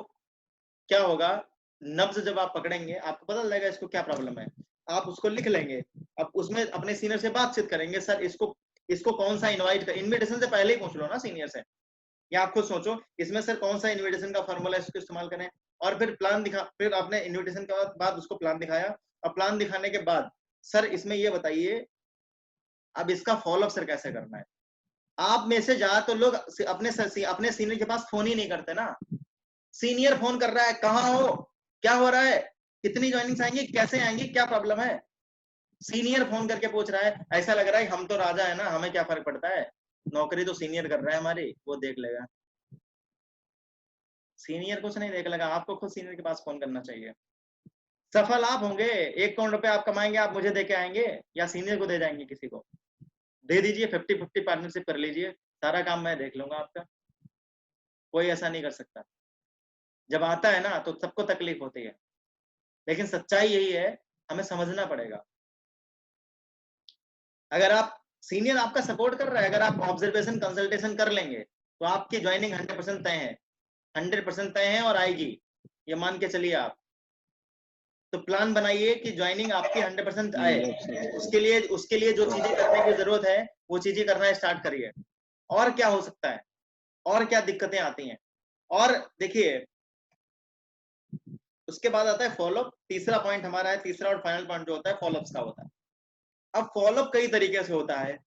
क्या होगा, नब्ज जब आप पकड़ेंगे आपको पता लगेगा इसको क्या प्रॉब्लम है, आप उसको लिख लेंगे, अब उसमें अपने सीनियर से बातचीत करेंगे, सर इसको कौन सा इनवाइट कर, इनविटेशन से पहले ही पूछ लो ना सीनियर से, या आप खुद सोचो इसमें सर कौन सा इनविटेशन का फॉर्मूला है, इसको इस्तेमाल करें, और फिर प्लान फिर आपने इनविटेशन के बाद उसको प्लान दिखाया, और प्लान दिखाने के बाद सर इसमें ये बताइए अब इसका फॉलोअप सर कैसे करना है। आप में से ज्यादातर लोग अपने सीनियर के पास फोन ही नहीं करते ना, सीनियर फोन कर रहा है, कहाँ हो, क्या हो रहा है, कितनी ज्वाइनिंग्स आएंगी, कैसे आएंगी, क्या प्रॉब्लम है, सीनियर फोन करके पूछ रहा है, ऐसा लग रहा है हम तो राजा है ना, हमें क्या फर्क पड़ता है, नौकरी तो सीनियर कर रहा है हमारी, वो देख लेगा, सीनियर कुछ नहीं देख लेगा, आपको खुद सीनियर के पास फोन करना चाहिए। सफल आप होंगे, 1 करोड़ रुपए आप कमाएंगे, आप मुझे देके आएंगे या सीनियर को दे जाएंगे, किसी को दे दीजिए, 50-50 पार्टनरशिप कर लीजिए, सारा काम मैं देख लूंगा आपका, कोई ऐसा नहीं कर सकता। जब आता है ना तो सबको तकलीफ होती है, लेकिन सच्चाई यही है, हमें समझना पड़ेगा। अगर आप सीनियर आपका सपोर्ट कर रहा है, अगर आप ऑब्जर्वेशन कंसल्टेशन कर लेंगे तो आपकी ज्वाइनिंग 100% तय है, 100% तय है और आएगी, ये मान के चलिए आप। तो प्लान बनाइए कि ज्वाइनिंग आपकी 100% आए, उसके लिए जो चीजें करने की जरूरत है वो चीजें करना स्टार्ट करिए। और क्या हो सकता है, और क्या दिक्कतें आती हैं, और देखिए उसके बाद आता है फॉलोअप, तीसरा पॉइंट हमारा है, तीसरा और फाइनल पॉइंट जो होता है फॉलोअप का होता है। अब फॉलोअप कई तरीके से होता है,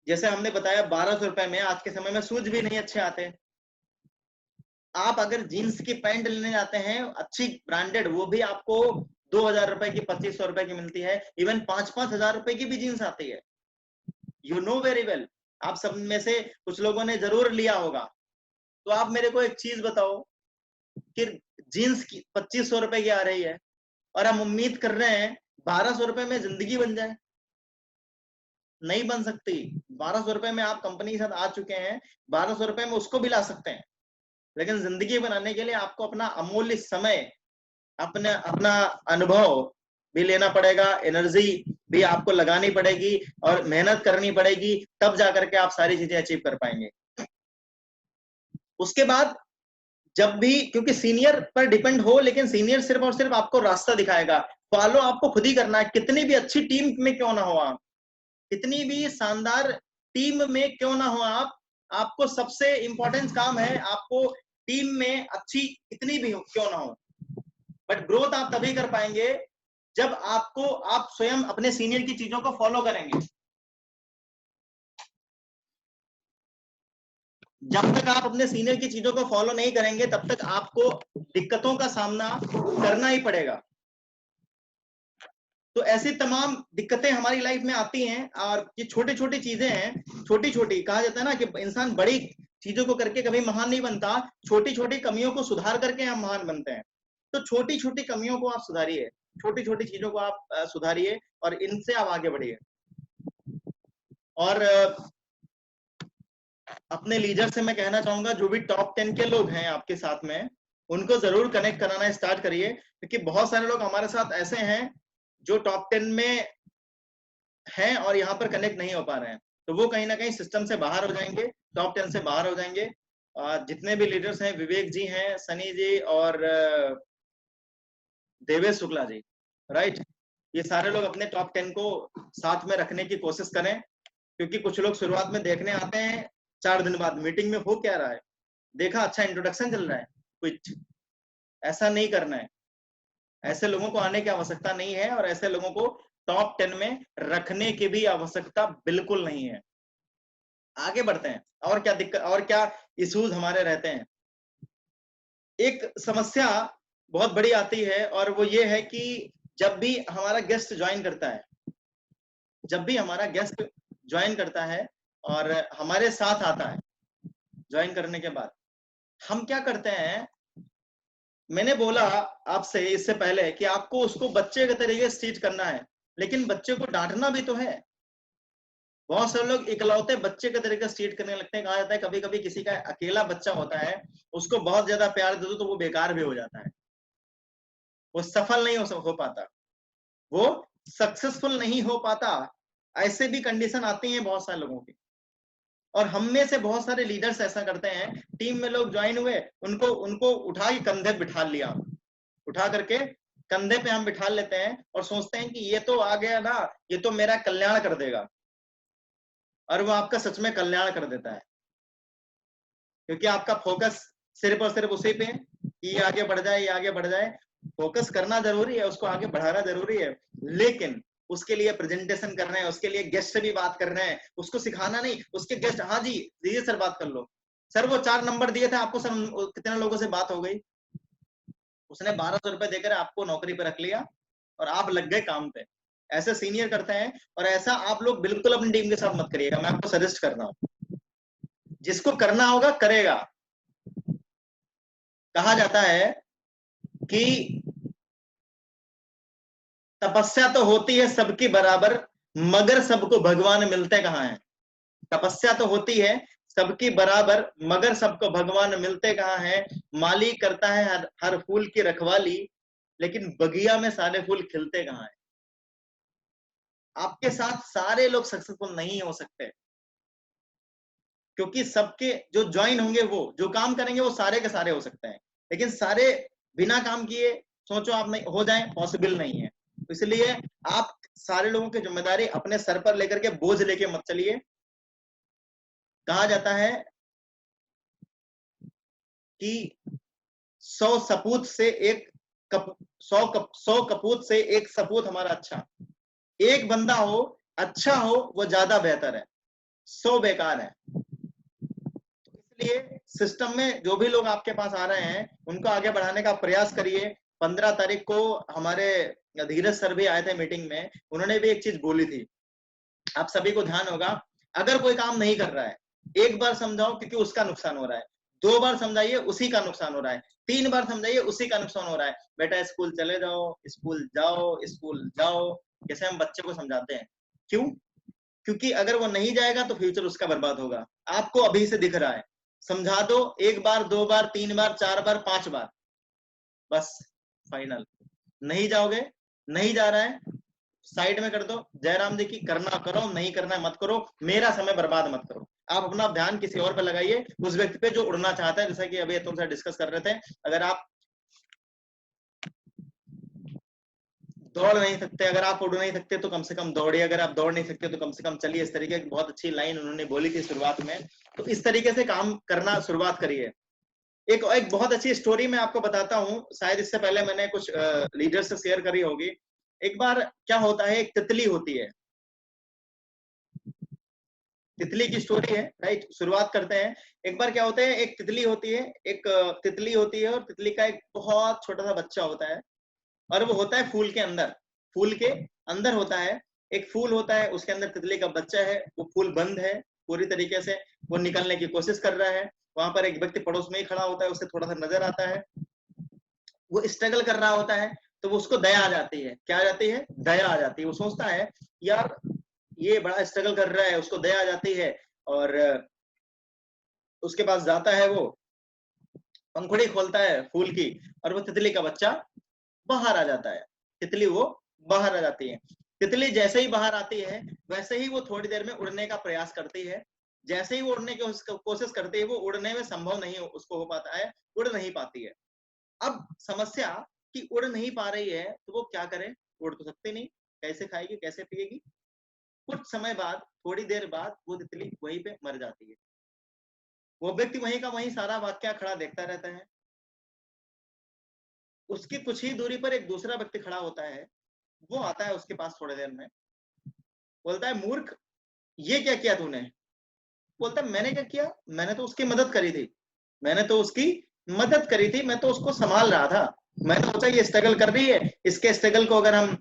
जैसे हमने बताया 1200 रुपए में आज के समय में शूज भी नहीं अच्छे आते, आप अगर जीन्स की पैंट लेने जाते हैं अच्छी ब्रांडेड, वो भी आपको 2000 रुपए की, 2500 रुपए की मिलती है, इवन 5-5 हजार रुपए की भी जीन्स आती है, यू नो वेरी वेल, आप सब में से कुछ लोगों ने जरूर लिया होगा। तो आप मेरे को एक चीज बताओ कि जीन्स की 2500 रुपए की आ रही है और हम उम्मीद कर रहे हैं 1200 रुपए में जिंदगी बन जाए, नहीं बन सकती। 1200 रुपए में आप कंपनी के साथ आ चुके हैं, 1200 रुपए में उसको भी ला सकते हैं, लेकिन जिंदगी बनाने के लिए आपको अपना अमूल्य समय, अपना अनुभव भी लेना पड़ेगा, एनर्जी भी आपको लगानी पड़ेगी और मेहनत करनी पड़ेगी, तब जाकर के आप सारी चीजें अचीव कर पाएंगे। उसके बाद जब भी, क्योंकि सीनियर पर डिपेंड हो, लेकिन सीनियर सिर्फ और सिर्फ आपको रास्ता दिखाएगा, फॉलो आपको खुद ही करना है, कितनी भी अच्छी टीम में क्यों ना हो आप, कितनी भी शानदार टीम में क्यों ना हो आप, आपको सबसे इंपॉर्टेंट काम है, आपको टीम में अच्छी कितनी भी हो क्यों ना हो, बट ग्रोथ आप तभी कर पाएंगे जब आप स्वयं अपने सीनियर की चीजों को फॉलो करेंगे। जब तक आप अपने सीनियर की चीजों को फॉलो नहीं करेंगे तब तक आपको दिक्कतों का सामना करना ही पड़ेगा। तो ऐसी तमाम दिक्कतें हमारी लाइफ में आती हैं, और ये छोटी छोटी चीजें हैं, छोटी छोटी, कहा जाता है ना कि इंसान बड़ी चीजों को करके कभी महान नहीं बनता, छोटी छोटी कमियों को सुधार करके हम महान बनते हैं। तो छोटी छोटी कमियों को आप सुधारिए, छोटी छोटी चीजों को आप सुधारिए और इनसे आप आगे बढ़िए। और अपने लीडर से मैं कहना चाहूंगा, जो भी टॉप 10 के लोग हैं आपके साथ में, उनको जरूर कनेक्ट कराना स्टार्ट करिए, क्योंकि बहुत सारे लोग हमारे साथ ऐसे हैं जो टॉप 10 में हैं और यहाँ पर कनेक्ट नहीं हो पा रहे हैं, तो वो कहीं ना कहीं सिस्टम से बाहर हो जाएंगे, टॉप 10 से बाहर हो जाएंगे। जितने भी लीडर्स हैं, विवेक जी हैं, सनी जी और देवेश शुक्ला जी, राइट, ये सारे लोग अपने टॉप 10 को साथ में रखने की कोशिश करें, क्योंकि कुछ लोग शुरुआत में देखने आते हैं, 4 दिन बाद मीटिंग में हो क्या रहा है, देखा अच्छा इंट्रोडक्शन चल रहा है, कुछ ऐसा नहीं करना है, ऐसे लोगों को आने की आवश्यकता नहीं है और ऐसे लोगों को टॉप 10 में रखने की भी आवश्यकता बिल्कुल नहीं है। आगे बढ़ते हैं, और क्या दिक्कत और क्या इश्यूज हमारे रहते हैं। एक समस्या बहुत बड़ी आती है और वो ये है कि जब भी हमारा गेस्ट ज्वाइन करता है, जब भी हमारा गेस्ट ज्वाइन करता है और हमारे साथ आता है, ज्वाइन करने के बाद हम क्या करते हैं, मैंने बोला आपसे इससे पहले कि आपको उसको बच्चे के तरीके से ट्रीट करना है, लेकिन बच्चे को डांटना भी तो है। बहुत सारे लोग इकलौते बच्चे के तरीके से ट्रीट करने लगते हैं। कहा जाता है कभी कभी किसी का अकेला बच्चा होता है, उसको बहुत ज्यादा प्यार दे दो तो वो बेकार भी हो जाता है, वो सफल नहीं हो पाता, वो सक्सेसफुल नहीं हो पाता, ऐसे भी कंडीशन आती हैं बहुत सारे लोगों की। और हम में से बहुत सारे लीडर्स ऐसा करते हैं, टीम में लोग ज्वाइन हुए, उनको उनको उठा के कंधे बिठा लिया, उठा करके कंधे पे हम बिठा लेते हैं और सोचते हैं कि ये तो आ गया ना, ये तो मेरा कल्याण कर देगा, और वो आपका सच में कल्याण कर देता है, क्योंकि आपका फोकस सिर्फ और सिर्फ उसी पे है कि ये आगे बढ़ जाए, ये आगे बढ़ जाए। फोकस करना जरूरी है, उसको आगे बढ़ाना जरूरी है, लेकिन उसके लिए प्रेजेंटेशन कर रहे हैं, उसके लिए गेस्ट से भी बात कर रहे हैं, उसको सिखाना नहीं, उसके गेस्ट, हाँ जी दीजिए सर बात कर लो, सर वो 4 नंबर दिए थे आपको, सर कितने लोगों से बात हो गई, उसने 1200 रुपए देकर आपको नौकरी पे रख लिया और आप लग गए काम पे। ऐसे सीनियर करते हैं, और ऐसा आप लोग बिल्कुल अपनी टीम के साथ मत करिएगा, मैं आपको सजेस्ट कर रहा हूँ। जिसको करना होगा करेगा। कहा जाता है कि तपस्या तो होती है सबकी बराबर, मगर सबको भगवान मिलते कहाँ हैं। तपस्या तो होती है सबकी बराबर, मगर सबको भगवान मिलते कहाँ हैं। माली करता है हर फूल की रखवाली, लेकिन बगिया में सारे फूल खिलते कहाँ हैं। आपके साथ सारे लोग सक्सेसफुल नहीं हो सकते, क्योंकि सबके जो ज्वाइन होंगे, वो जो काम करेंगे वो सारे के सारे हो सकते हैं, लेकिन सारे बिना काम किए सोचो आप नहीं हो जाए, पॉसिबल नहीं है। इसलिए आप सारे लोगों की जिम्मेदारी अपने सर पर लेकर के बोझ लेके मत चलिए। कहा जाता है कि 100 सपूत से एक 100 कपूत से एक सपूत हमारा अच्छा। एक बंदा हो अच्छा हो वो ज्यादा बेहतर है, 100 बेकार है। इसलिए सिस्टम में जो भी लोग आपके पास आ रहे हैं उनको आगे बढ़ाने का प्रयास करिए। 15 तारीख को हमारे धीरज सर भी आए थे मीटिंग में, उन्होंने भी एक चीज बोली थी, आप सभी को ध्यान होगा, अगर कोई काम नहीं कर रहा है, एक बार समझाओ क्योंकि उसका नुकसान हो रहा है, 2 बार समझाइए उसी का नुकसान हो रहा है, 3 बार समझाइए उसी का नुकसान हो रहा है। बेटा स्कूल चले जाओ, स्कूल जाओ, स्कूल जाओ, जैसे हम बच्चे को समझाते हैं। क्यों? क्योंकि अगर वो नहीं जाएगा तो फ्यूचर उसका बर्बाद होगा। आपको अभी से दिख रहा है, समझा दो 1 बार, 2 बार, 3 बार, 4 बार, 5 बार, बस फाइनल। नहीं जाओगे, नहीं जा रहा है, साइड में कर दो, जयराम जी की करना करो, नहीं करना मत करो, मेरा समय बर्बाद मत करो। आप अपना ध्यान किसी और पे लगाइए, उस व्यक्ति पे जो उड़ना चाहता है, जैसा कि अभी तुमसे डिस्कस कर रहे थे। अगर आप दौड़ नहीं सकते, अगर आप उड़ नहीं सकते तो कम से कम दौड़िए, अगर आप दौड़ नहीं सकते तो कम से कम चलिए। इस तरीके की बहुत अच्छी लाइन उन्होंने बोली थी शुरुआत में, तो इस तरीके से काम करना शुरुआत करिए। एक एक बहुत अच्छी स्टोरी मैं आपको बताता हूँ, शायद इससे पहले मैंने कुछ लीडर से शेयर करी होगी। एक बार क्या होता है, एक तितली होती है, तितली की स्टोरी है, राइट, शुरुआत करते हैं। एक बार क्या होता है, एक तितली होती है, एक तितली होती है, और तितली का एक बहुत छोटा सा बच्चा होता है, और वो होता है फूल के अंदर। फूल के अंदर होता है, एक फूल होता है, उसके अंदर तितली का बच्चा है, वो फूल बंद है पूरी तरीके से, वो निकलने की कोशिश कर रहा है। वहां पर एक व्यक्ति पड़ोस में ही खड़ा होता है, उसे थोड़ा सा नजर आता है, वो स्ट्रगल कर रहा होता है, तो वो उसको दया आ जाती है। क्या आ जाती है? दया आ जाती है। वो सोचता है यार ये बड़ा स्ट्रगल कर रहा है, उसको दया आ जाती है, और उसके पास जाता है, वो पंखुड़ी खोलता है फूल की, और वो तितली का बच्चा बाहर आ जाता है। तितली वो बाहर आ जाती है। तितली जैसे ही बाहर आती है, वैसे ही वो थोड़ी देर में उड़ने का प्रयास करती है। जैसे ही वो उड़ने की कोशिश करती है, वो उड़ने में संभव नहीं उसको हो पाता है, उड़ नहीं पाती है। अब समस्या कि उड़ नहीं पा रही है, तो वो क्या करे? उड़ तो सकती नहीं, कैसे खाएगी, कैसे पिएगी? कुछ समय बाद, थोड़ी देर बाद, वो तितली वहीं पे मर जाती है। वो व्यक्ति वहीं का वहीं सारा वाक्या खड़ा देखता रहता है। उसकी कुछ ही दूरी पर एक दूसरा व्यक्ति खड़ा होता है, वो आता है उसके पास थोड़ी देर में, बोलता है मूर्ख, ये क्या किया तूने? बोलता है मैंने क्या किया, मैंने तो उसकी मदद करी थी, मैंने तो उसकी मदद करी थी, मैं तो उसको संभाल रहा था। मैंने सोचा ये स्ट्रगल कर रही है, इसके स्ट्रगल को अगर हम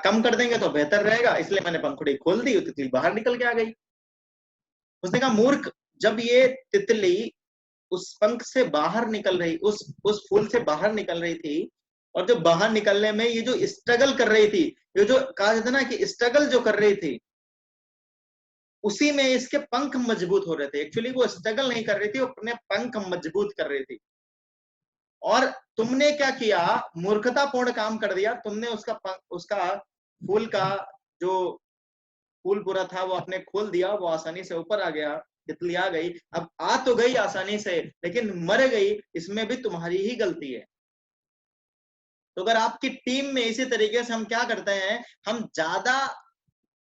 कम कर देंगे तो बेहतर रहेगा, इसलिए मैंने पंखुड़ी खोल दी, तितली बाहर निकल के आ गई। उसने कहा मूर्ख, जब ये तितली उस पंख से बाहर निकल रही, उस फूल से बाहर निकल रही थी, और जो बाहर निकलने में ये जो स्ट्रगल कर रही थी, ये जो कहा जाता ना कि स्ट्रगल जो कर रही थी, उसी में इसके पंख मजबूत हो रहे थे। एक्चुअली वो स्ट्रगल नहीं कर रही थी, वो अपने पंख मजबूत कर रही थी। और तुमने क्या किया? मूर्खतापूर्ण काम कर दिया तुमने, उसका फूल का जो फूल पूरा था वो आपने खोल दिया, वो आसानी से ऊपर आ गया, तितली आ गई। अब आ तो गई आसानी से, लेकिन मर गई, इसमें भी तुम्हारी ही गलती है। तो अगर आपकी टीम में इसी तरीके से हम क्या करते हैं, हम ज्यादा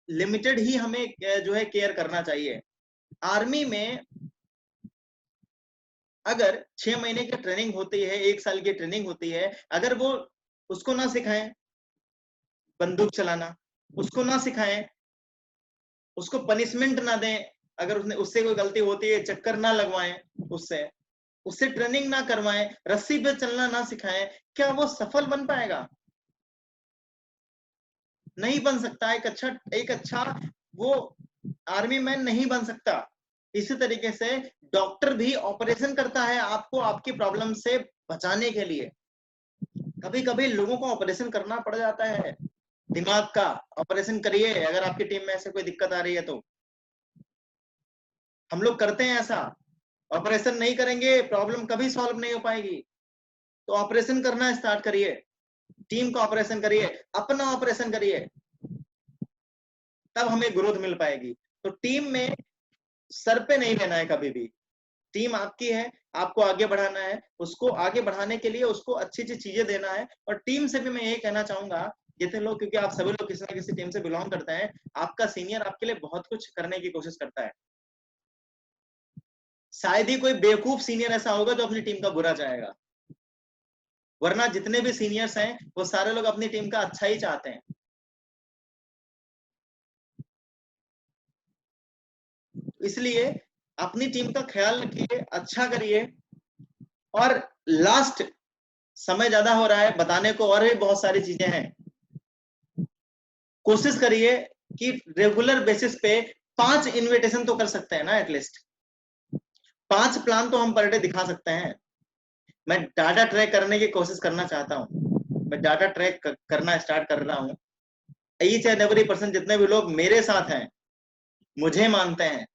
लिमिटेड ही हमें जो है केयर करना चाहिए। आर्मी में अगर 6 महीने की ट्रेनिंग होती है, 1 साल की ट्रेनिंग होती है, अगर वो उसको ना सिखाएं बंदूक चलाना, उसको ना सिखाएं, उसको पनिशमेंट ना दें, अगर उसने उससे कोई गलती होती है चक्कर ना लगवाएं, उससे उससे ट्रेनिंग ना करवाएं, रस्सी पे चलना ना सिखाएं, क्या वो सफल बन पाएगा? नहीं बन सकता। एक अच्छा वो आर्मी मैन नहीं बन सकता। इसी तरीके से डॉक्टर भी ऑपरेशन करता है आपको आपकी प्रॉब्लम से बचाने के लिए। कभी कभी लोगों को ऑपरेशन करना पड़ जाता है, दिमाग का ऑपरेशन करिए अगर आपकी टीम में ऐसे कोई दिक्कत आ रही है तो। हम लोग करते हैं ऐसा, ऑपरेशन नहीं करेंगे प्रॉब्लम कभी सॉल्व नहीं हो पाएगी। तो ऑपरेशन करना स्टार्ट करिए, टीम का ऑपरेशन करिए, अपना ऑपरेशन करिए, तब हमें ग्रोथ मिल पाएगी। तो टीम में सर पे नहीं लेना है कभी भी। टीम आपकी है, आपको आगे बढ़ाना है, उसको आगे बढ़ाने के लिए उसको अच्छी अच्छी चीजें देना है। और टीम से भी मैं यही कहना चाहूंगा, जितने लोग, क्योंकि आप सभी लोग किसी ना किसी टीम से बिलोंग करते हैं, आपका सीनियर आपके लिए बहुत कुछ करने की कोशिश करता है। शायद ही कोई बेवकूफ सीनियर ऐसा होगा जो अपनी टीम का बुरा चाहेगा, वरना जितने भी सीनियर्स हैं वो सारे लोग अपनी टीम का अच्छा ही चाहते हैं। इसलिए अपनी टीम का ख्याल रखिए, अच्छा करिए। और लास्ट, समय ज्यादा हो रहा है बताने को, और भी बहुत सारी चीजें हैं। कोशिश करिए कि रेगुलर बेसिस पे 5 इनविटेशन तो कर सकते हैं ना, एटलीस्ट 5 प्लान तो हम पर डे दिखा सकते हैं। मैं डाटा ट्रैक करने की कोशिश करना चाहता हूँ, मैं डाटा ट्रैक करना स्टार्ट कर रहा हूँ। ईच एंड एवरी पर्सन, जितने भी लोग मेरे साथ हैं, मुझे मानते हैं,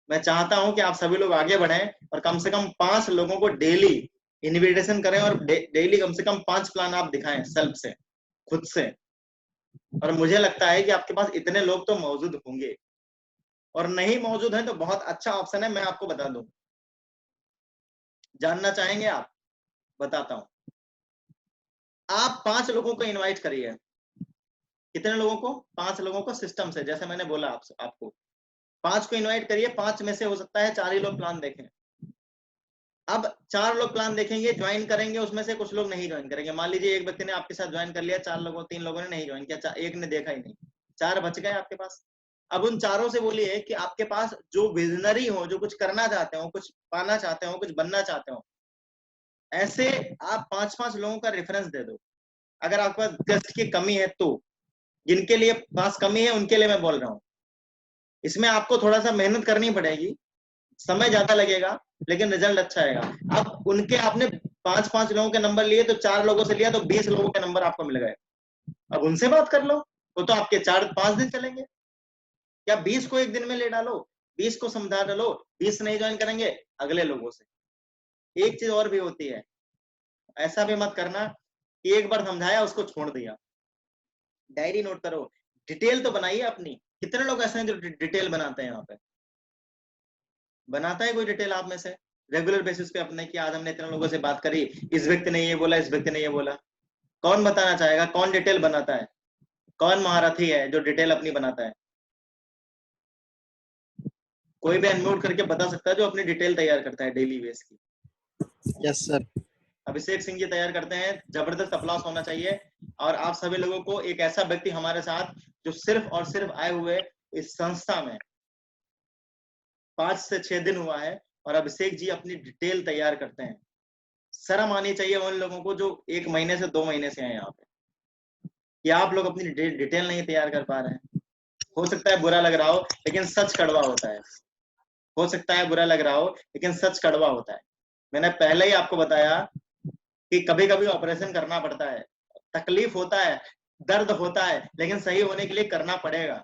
मैं चाहता हूं कि आप सभी लोग आगे बढ़ें और कम से कम 5 लोगों को डेली इनविटेशन करें, और डेली कम से कम 5 प्लान आप दिखाएं सेल्फ से, खुद से। और मुझे लगता है कि आपके पास इतने लोग तो मौजूद होंगे, और नहीं मौजूद हैं तो बहुत अच्छा ऑप्शन है, मैं आपको बता दूं। जानना चाहेंगे आप? बताता हूं। आप 5 लोगों को इनवाइट करिए। कितने लोगों को? 5 लोगों को सिस्टम से, जैसे मैंने बोला आपको 5 को इनवाइट करिए। 5 में से हो सकता है 4 ही लोग प्लान देखें। अब 4 लोग प्लान देखेंगे, ज्वाइन करेंगे, उसमें से कुछ लोग नहीं ज्वाइन करेंगे। मान लीजिए एक व्यक्ति ने आपके साथ ज्वाइन कर लिया, 3 लोगों ने नहीं ज्वाइन किया, एक ने देखा ही नहीं, 4 बच गए आपके पास। अब उन चारों से बोलिए कि आपके पास जो विजनरी हो, जो कुछ करना चाहते हो, कुछ पाना चाहते हो, कुछ बनना चाहते हो, ऐसे आप 5-5 लोगों का रेफरेंस दे दो। अगर आपके पास गेस्ट की कमी है तो, जिनके लिए पास कमी है उनके लिए मैं बोल रहा हूँ। इसमें आपको थोड़ा सा मेहनत करनी पड़ेगी, समय ज्यादा लगेगा, लेकिन रिजल्ट अच्छा आएगा। अब उनके आपने 5-5 लोगों के नंबर लिए, तो 4 लोगों से लिया तो 20 लोगों के नंबर आपको मिल गए। अब उनसे बात कर लो, वो तो आपके 4-5 दिन चलेंगे। या 20 को एक दिन में ले डालो, 20 को समझा डालो, 20 नहीं ज्वाइन करेंगे, अगले लोगों से। एक चीज और भी होती है, ऐसा भी मत करना कि एक बार समझाया उसको छोड़ दिया। डायरी नोट करो, डिटेल तो बनाइए अपनी। कितने लोग ऐसे हैं जो डिटेल बनाते हैं? यहाँ पे बनाता है कोई डिटेल आप में से रेगुलर बेसिस पे अपने, कि आज हमने इतने लोगों से बात करी, इस व्यक्ति ने ये बोला, इस व्यक्ति ने ये बोला? कौन बताना चाहेगा? कौन डिटेल बनाता है? कौन महारथी है जो डिटेल अपनी बनाता है? कोई भी अनम्यूट करके बता सकता है जो अपनी डिटेल तैयार करता है डेली बेस की? Yes sir. अभिषेक सिंह जी तैयार करते हैं, जबरदस्त अप्लॉस होना चाहिए। और आप सभी लोगों को, एक ऐसा व्यक्ति हमारे साथ जो सिर्फ और सिर्फ आए हुए इस संस्था में 5 से 6 दिन हुआ है, और अभिषेक जी अपनी डिटेल तैयार करते हैं। शर्म आनी चाहिए उन लोगों को जो 1 महीने से 2 महीने से हैं यहाँ पे, कि आप लोग अपनी डिटेल नहीं तैयार कर पा रहे हैं। हो सकता है बुरा लग रहा हो, लेकिन सच कड़वा होता है। हो सकता है बुरा लग रहा हो, लेकिन सच कड़वा होता है। मैंने पहले ही आपको बताया कि कभी कभी ऑपरेशन करना पड़ता है, तकलीफ होता है, दर्द होता है, लेकिन सही होने के लिए करना पड़ेगा।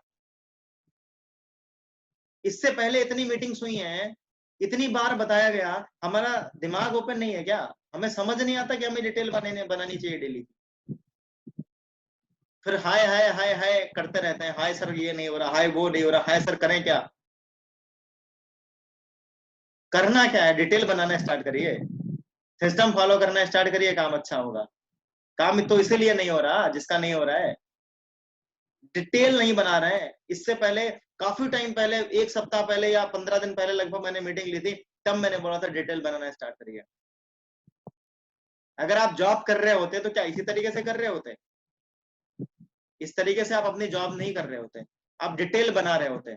इससे पहले इतनी मीटिंग्स हुई हैं, इतनी बार बताया गया, हमारा दिमाग ओपन नहीं है क्या? हमें समझ नहीं आता कि हमें डिटेल बनानी चाहिए डेली। फिर हाय हाय हाय हाय करते रहते हैं, हाय सर ये नहीं हो रहा, हाय वो नहीं हो रहा, हाय सर करें क्या? करना क्या है? डिटेल बनाना स्टार्ट करिए, सिस्टम फॉलो करना स्टार्ट करिए, काम अच्छा होगा। काम तो इसीलिए नहीं हो रहा जिसका नहीं हो रहा है, डिटेल नहीं बना रहे हैं। इससे पहले काफी टाइम पहले, 1 सप्ताह पहले या 15 दिन पहले लगभग मैंने मीटिंग ली थी, तब मैंने बोला था डिटेल बनाना स्टार्ट करिए। अगर आप जॉब कर रहे होते तो क्या इसी तरीके से कर रहे होते? इस तरीके से आप अपनी जॉब नहीं कर रहे होते, आप डिटेल बना रहे होते।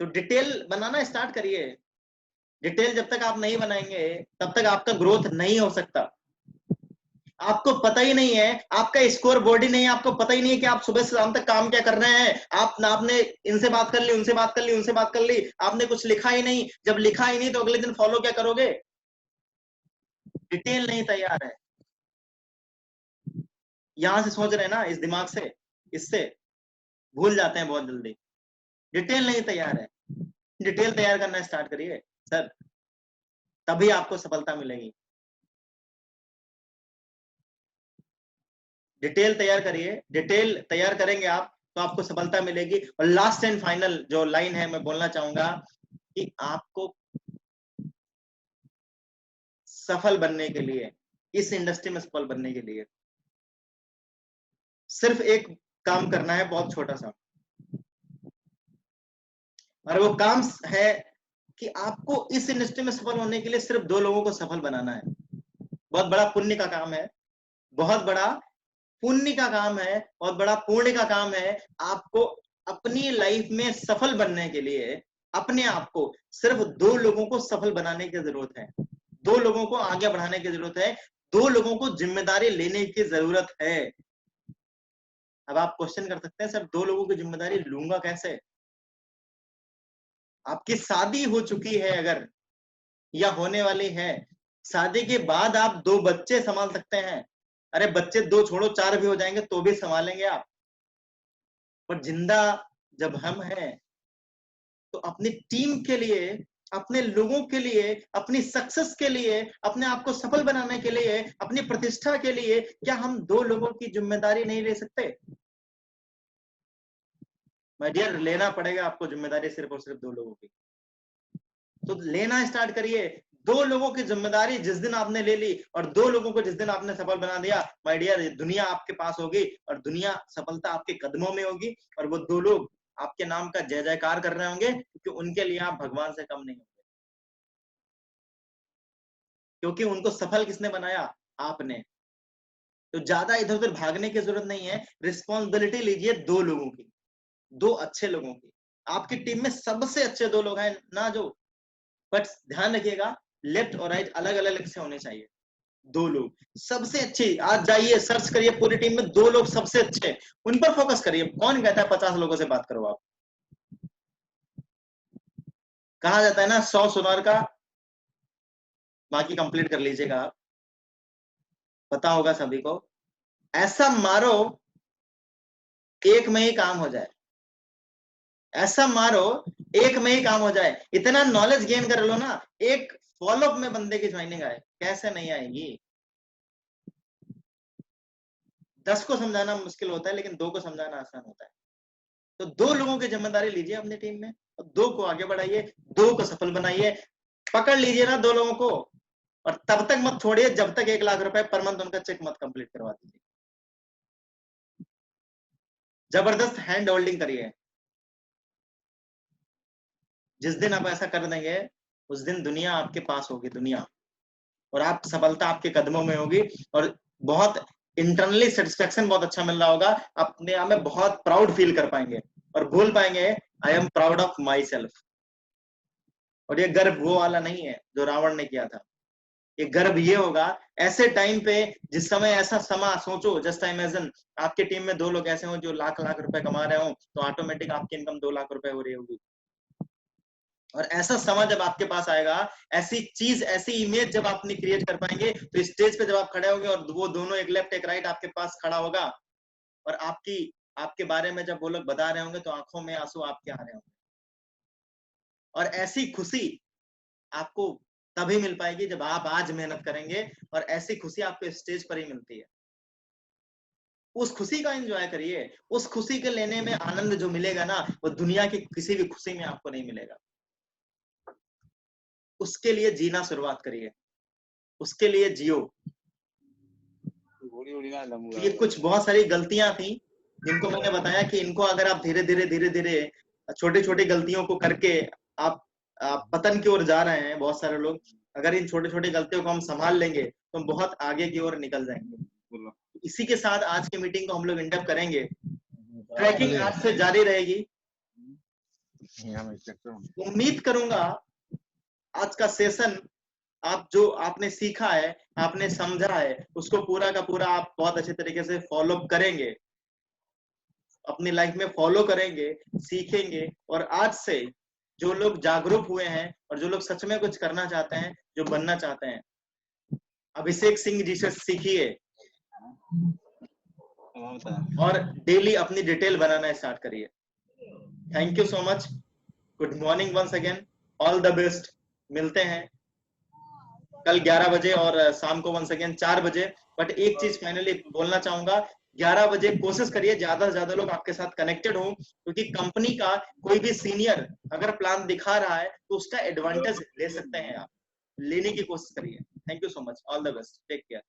तो डिटेल बनाना स्टार्ट करिए। डिटेल जब तक आप नहीं बनाएंगे तब तक आपका ग्रोथ नहीं हो सकता। आपको पता ही नहीं है, आपका स्कोर बोर्ड ही नहीं है, आपको पता ही नहीं है कि आप सुबह से शाम तक काम क्या कर रहे हैं। आपने इनसे बात कर ली, उनसे बात कर ली, उनसे बात कर ली, आपने कुछ लिखा ही नहीं। जब लिखा ही नहीं तो अगले दिन फॉलो क्या करोगे? डिटेल नहीं तैयार है। यहां से सोच रहे हैं ना, इस दिमाग से, इससे भूल जाते हैं बहुत जल्दी। डिटेल नहीं तैयार है, डिटेल तैयार करना स्टार्ट करिए सर, तभी आपको सफलता मिलेगी। डिटेल तैयार करिए, डिटेल तैयार करेंगे आप तो आपको सफलता मिलेगी। और लास्ट एंड फाइनल जो लाइन है मैं बोलना चाहूंगा कि आपको सफल बनने के लिए, इस इंडस्ट्री में सफल बनने के लिए सिर्फ एक काम करना है, बहुत छोटा सा। और वो काम है कि आपको इस इंडस्ट्री में सफल होने के लिए सिर्फ 2 लोगों को सफल बनाना है। बहुत बड़ा पुण्य का काम है, बहुत बड़ा पुण्य का काम है, बहुत बड़ा पुण्य का काम है। आपको अपनी लाइफ में सफल बनने के लिए अपने आप को सिर्फ 2 लोगों को सफल बनाने की जरूरत है, 2 लोगों को आगे बढ़ाने की जरूरत है, 2 लोगों को जिम्मेदारी लेने की जरूरत है। अब आप क्वेश्चन कर सकते हैं सर 2 लोगों की जिम्मेदारी लूंगा कैसे? आपकी शादी हो चुकी है अगर, या होने वाली है, शादी के बाद आप 2 बच्चे संभाल सकते हैं। अरे बच्चे 2 छोड़ो, 4 भी हो जाएंगे तो भी संभालेंगे आप। पर जिंदा जब हम हैं तो अपनी टीम के लिए, अपने लोगों के लिए, अपनी सक्सेस के लिए, अपने आप को सफल बनाने के लिए, अपनी प्रतिष्ठा के लिए, क्या हम 2 लोगों की जिम्मेदारी नहीं ले सकते? माय डियर, लेना पड़ेगा आपको जिम्मेदारी सिर्फ और सिर्फ 2 लोगों की। तो लेना स्टार्ट करिए। 2 लोगों की जिम्मेदारी जिस दिन आपने ले ली और 2 लोगों को जिस दिन आपने सफल बना दिया, माय डियर, दुनिया आपके पास होगी और दुनिया सफलता आपके कदमों में होगी। और वो 2 लोग आपके नाम का जय जयकार कर रहे होंगे, क्योंकि उनके लिए आप भगवान से कम नहीं होंगे, क्योंकि उनको सफल किसने बनाया? आपने। तो ज्यादा इधर उधर भागने की जरूरत नहीं है, रिस्पॉन्सिबिलिटी लीजिए 2 लोगों की, 2 अच्छे लोगों की। आपकी टीम में सबसे अच्छे 2 लोग हैं ना जो, बट ध्यान रखिएगा लेफ्ट और राइट अलग अलग से होने चाहिए। 2 लोग सबसे अच्छे, आज जाइए सर्च करिए पूरी टीम में 2 लोग सबसे अच्छे, उन पर फोकस करिए। कौन कहता है 50 लोगों से बात करो आप? कहा जाता है ना 100 सुनार का, बाकी कंप्लीट कर लीजिएगा आप, पता होगा सभी को। ऐसा मारो एक में ही काम हो जाए, ऐसा मारो एक में ही काम हो जाए। इतना नॉलेज गेन कर लो ना, एक फॉलोअप में बंदे की ज्वाइनिंग आए, कैसे नहीं आएगी? 10 को समझाना मुश्किल होता है लेकिन 2 को समझाना आसान होता है। तो 2 लोगों की जिम्मेदारी लीजिए अपनी टीम में और 2 को आगे बढ़ाइए, 2 को सफल बनाइए। पकड़ लीजिए ना 2 लोगों को, और तब तक मत छोड़िए जब तक 1 लाख रुपए पर मंथ उनका चेक मत कंप्लीट करवा दीजिए। जबरदस्त हैंड होल्डिंग करिए। जिस दिन आप ऐसा कर देंगे उस दिन दुनिया आपके पास होगी, दुनिया, और आप सफलता आपके कदमों में होगी। और बहुत इंटरनली सेटिस्फेक्शन बहुत अच्छा मिल रहा होगा, अपने आप में बहुत प्राउड फील कर पाएंगे और बोल पाएंगे I am proud of my self. और ये गर्व वो वाला नहीं है जो रावण ने किया था, ये गर्व ये होगा ऐसे टाइम पे, जिस समय ऐसा समा सोचो, जस्ट इमेजिन आपकी टीम में 2 लोग ऐसे हो जो लाख लाख रुपए कमा रहे हो, तो ऑटोमेटिक आपकी इनकम 2 लाख रुपए हो रही होगी। और ऐसा समय जब आपके पास आएगा, ऐसी चीज, ऐसी इमेज जब आप अपनी क्रिएट कर पाएंगे, तो स्टेज पे जब आप खड़े होंगे और वो दोनों, एक लेफ्ट एक राइट आपके पास खड़ा होगा, और आपके बारे में जब वो लोग बता रहे होंगे तो आंखों में आंसू आपके आ रहे होंगे। और ऐसी खुशी आपको तभी मिल पाएगी जब आप आज मेहनत करेंगे, और ऐसी खुशी आपको स्टेज पर ही मिलती है। उस खुशी का एंजॉय करिए। उस खुशी के लेने में आनंद जो मिलेगा ना, वो दुनिया की किसी भी खुशी में आपको नहीं मिलेगा। उसके लिए जीना शुरुआत करिए, उसके लिए जियो। ये कुछ बहुत सारी गलतियां थी जिनको मैंने बताया कि इनको अगर आप धीरे धीरे छोटी छोटी गलतियों को करके आप पतन की ओर जा रहे हैं, बहुत सारे लोग, अगर इन छोटी छोटी गलतियों को हम संभाल लेंगे तो हम बहुत आगे की ओर निकल जाएंगे। इसी के साथ आज की मीटिंग को हम लोग एंड अप करेंगे। ट्रैकिंग आज से जारी रहेगी। उम्मीद करूंगा आज का सेशन आप जो आपने सीखा है, आपने समझा है, उसको पूरा का पूरा आप बहुत अच्छे तरीके से फॉलो करेंगे, अपनी लाइफ में फॉलो करेंगे, सीखेंगे। और आज से जो लोग जागरूक हुए हैं और जो लोग सच में कुछ करना चाहते हैं, जो बनना चाहते हैं, अभिषेक सिंह जी से सीखिए और डेली अपनी डिटेल बनाना स्टार्ट करिए। Thank you so much. Good morning once again, all the best. मिलते हैं कल 11 बजे और शाम को वंस अगेन 4 बजे। बट एक चीज फाइनली बोलना चाहूंगा, 11 बजे कोशिश करिए ज्यादा से ज्यादा लोग आपके साथ कनेक्टेड हो, क्योंकि कंपनी का कोई भी सीनियर अगर प्लान दिखा रहा है तो उसका एडवांटेज ले सकते हैं आप, लेने की कोशिश करिए। Thank you so much, all the best, take care.